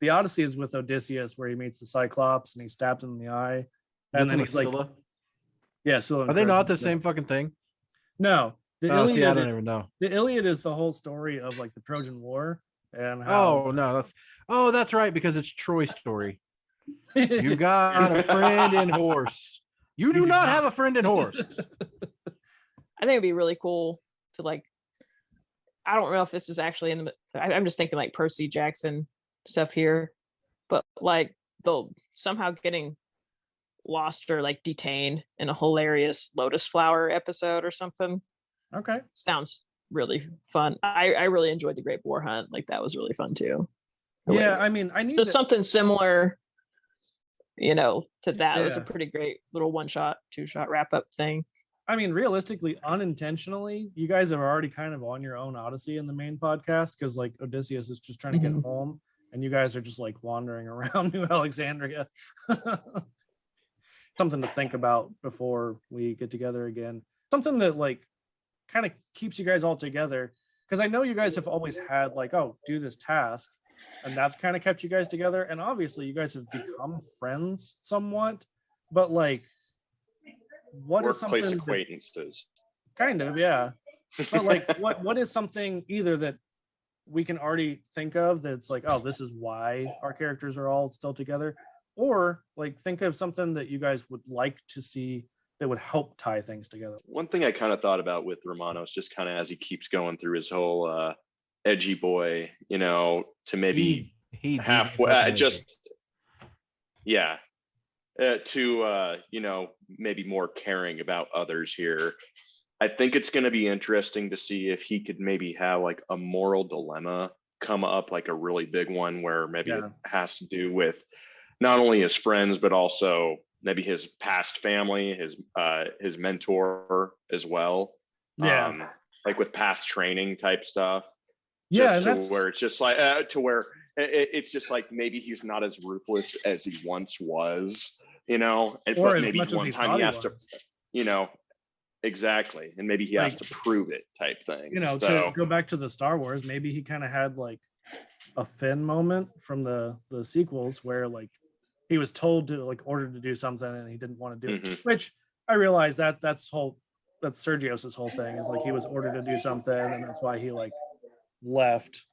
[SPEAKER 2] The Odyssey is with Odysseus, where he meets the Cyclops and he stabs him in the eye, and then he's like, "Yeah, Scylla."
[SPEAKER 1] Are they not the same fucking thing?
[SPEAKER 2] No, the Iliad.
[SPEAKER 1] See, I don't even know.
[SPEAKER 2] The Iliad is the whole story of like the Trojan War and how.
[SPEAKER 1] Oh no, that's right, because it's Troy's story. You got a friend in horse. You do not have a friend in horse.
[SPEAKER 7] I think it'd be really cool to like. I don't know if this is actually in the. I'm just thinking like Percy Jackson stuff here, but like they'll somehow getting lost or like detained in a hilarious Lotus Flower episode or something.
[SPEAKER 2] Okay,
[SPEAKER 7] sounds really fun. I really enjoyed the Great Boar Hunt. Like that was really fun too.
[SPEAKER 2] Yeah, I mean, I need
[SPEAKER 7] something similar, you know, to that. It was a pretty great little 1-shot, 2-shot wrap up thing.
[SPEAKER 2] I mean, realistically, unintentionally, you guys are already kind of on your own Odyssey in the main podcast, because like Odysseus is just trying to get home, and you guys are just like wandering around New Alexandria. Something to think about before we get together again. Something that like kind of keeps you guys all together, because I know you guys have always had like, oh, do this task, and that's kind of kept you guys together. And obviously, you guys have become friends somewhat, but like, what is something
[SPEAKER 4] acquaintances?
[SPEAKER 2] Kind of, yeah. But like, what is something either that we can already think of that's like, oh, this is why our characters are all still together, or like think of something that you guys would like to see that would help tie things together.
[SPEAKER 4] One thing I kind of thought about with Romanos, just kind of as he keeps going through his whole edgy boy, you know, to maybe halfway, to you know, maybe more caring about others here. I think it's going to be interesting to see if he could maybe have like a moral dilemma come up, like a really big one where maybe it has to do with not only his friends, but also maybe his past family, his mentor as well.
[SPEAKER 2] Yeah.
[SPEAKER 4] Like with past training type stuff.
[SPEAKER 2] Yeah.
[SPEAKER 4] And that's where it's just like, it's just like, maybe he's not as ruthless as he once was, you know, and
[SPEAKER 2] or
[SPEAKER 4] but
[SPEAKER 2] as
[SPEAKER 4] maybe
[SPEAKER 2] much
[SPEAKER 4] one
[SPEAKER 2] as
[SPEAKER 4] time he has
[SPEAKER 2] was.
[SPEAKER 4] to, you know, exactly. And maybe he has to prove it type thing.
[SPEAKER 2] You know, to go back to the Star Wars, maybe he kind of had like a Finn moment from the sequels where like he was told to like ordered to do something and he didn't want to do it, which I realize that's Sergios's whole thing is like he was ordered to do something and that's why he like left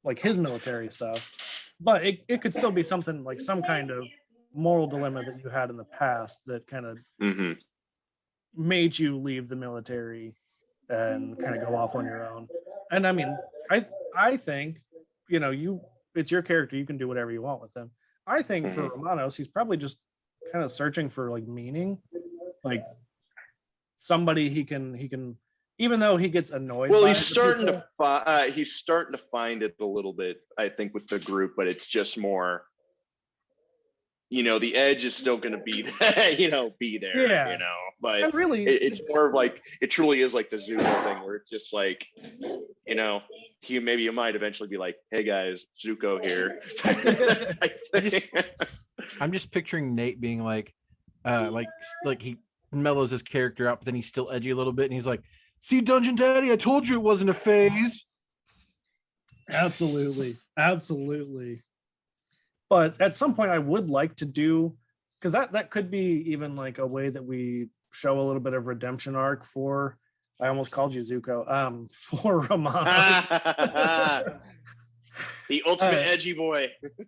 [SPEAKER 2] like his military stuff. But it could still be something like some kind of moral dilemma that you had in the past that kind of made you leave the military and kind of go off on your own. And I mean, I think, you know, it's your character, you can do whatever you want with him. I think for Romanos, he's probably just kind of searching for like meaning. Like somebody he can, even though he gets annoyed.
[SPEAKER 4] Well,
[SPEAKER 2] by
[SPEAKER 4] he's
[SPEAKER 2] other
[SPEAKER 4] starting
[SPEAKER 2] people,
[SPEAKER 4] to find it a little bit, I think, with the group, but it's just more, the edge is still going to be, be there,
[SPEAKER 2] Yeah.
[SPEAKER 4] but
[SPEAKER 2] and really,
[SPEAKER 4] it's more of like, it truly is like the Zuko thing where it's just like, you might eventually be like, hey guys, Zuko here.
[SPEAKER 1] I'm just picturing Nate being like he mellows his character out, but then he's still edgy a little bit, and he's like, "See, Dungeon Daddy, I told you it wasn't a phase."
[SPEAKER 2] absolutely. But at some point, I would like to do, because that could be even like a way that we show a little bit of redemption arc for. I almost called you Zuko. For Romano.
[SPEAKER 4] The ultimate edgy boy.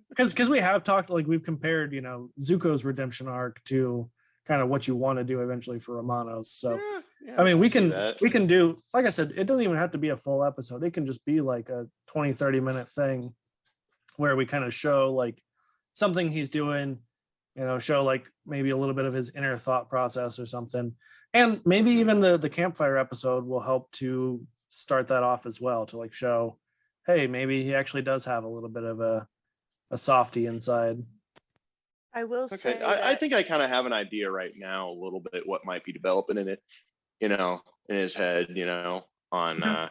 [SPEAKER 2] Because we have talked, like we've compared, Zuko's redemption arc to kind of what you want to do eventually for Romano's. So I mean, we can do, like I said, it doesn't even have to be a full episode. It can just be like a 20-30 minute thing where we kind of show like something he's doing, show like maybe a little bit of his inner thought process or something. And maybe even the campfire episode will help to start that off as well, to like show, hey, maybe he actually does have a little bit of a softy inside.
[SPEAKER 6] I will say
[SPEAKER 4] Okay, I think I kind of have an idea right now, a little bit what might be developing in it, in his head, on.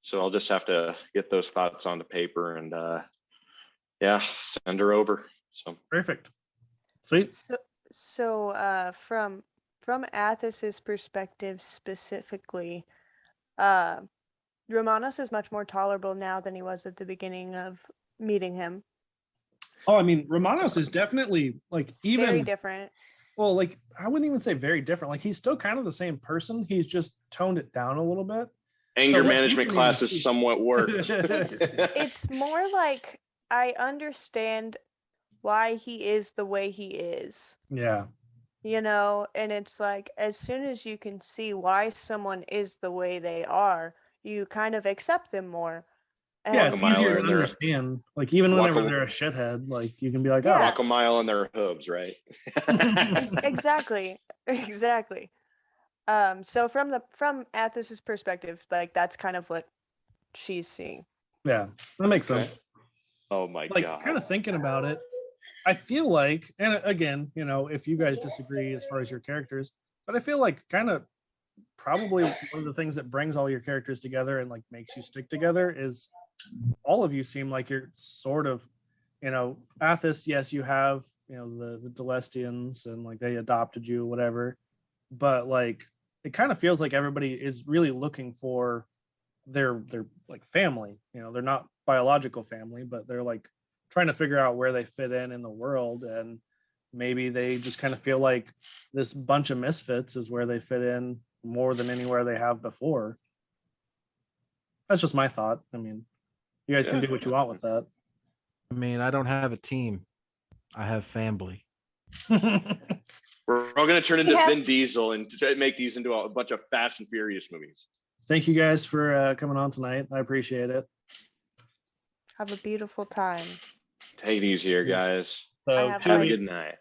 [SPEAKER 4] So I'll just have to get those thoughts onto paper and send her over. So
[SPEAKER 2] perfect, sweet.
[SPEAKER 6] So from Athos's perspective specifically, Romanos is much more tolerable now than he was at the beginning of meeting him.
[SPEAKER 2] Oh, I mean, Romanos is definitely like even
[SPEAKER 6] very different.
[SPEAKER 2] Well, like I wouldn't even say very different. Like he's still kind of the same person. He's just toned it down a little bit.
[SPEAKER 4] Anger management classes somewhat worked.
[SPEAKER 6] It's more like I understand why he is the way he is.
[SPEAKER 2] Yeah.
[SPEAKER 6] And it's like, as soon as you can see why someone is the way they are, you kind of accept them more. And
[SPEAKER 2] yeah, it's easier to understand. Like even whenever they're a shithead, like you can be like,
[SPEAKER 4] walk a mile in their hooves, right?
[SPEAKER 6] Exactly. So from Athos's perspective, like that's kind of what she's seeing.
[SPEAKER 2] Yeah, that makes sense.
[SPEAKER 4] Oh my
[SPEAKER 2] god!
[SPEAKER 4] God!
[SPEAKER 2] Kind of thinking about it, I feel like, and again, if you guys disagree as far as your characters, but I feel like kind of probably one of the things that brings all your characters together and like makes you stick together is all of you seem like you're sort of, Athos. Yes, you have the Delestians and like they adopted you, whatever, but like it kind of feels like everybody is really looking for their like family. They're not biological family, but they're like trying to figure out where they fit in the world, and maybe they just kind of feel like this bunch of misfits is where they fit in more than anywhere they have before. That's just my thought. I mean, you guys can do what you want with that.
[SPEAKER 1] I mean, I don't have a team. I have family.
[SPEAKER 4] We're all going to turn into Vin Diesel and make these into a bunch of Fast and Furious movies.
[SPEAKER 2] Thank you guys for coming on tonight. I appreciate it.
[SPEAKER 6] Have a beautiful time.
[SPEAKER 4] Take it easy here, guys.
[SPEAKER 2] So
[SPEAKER 4] have a good night.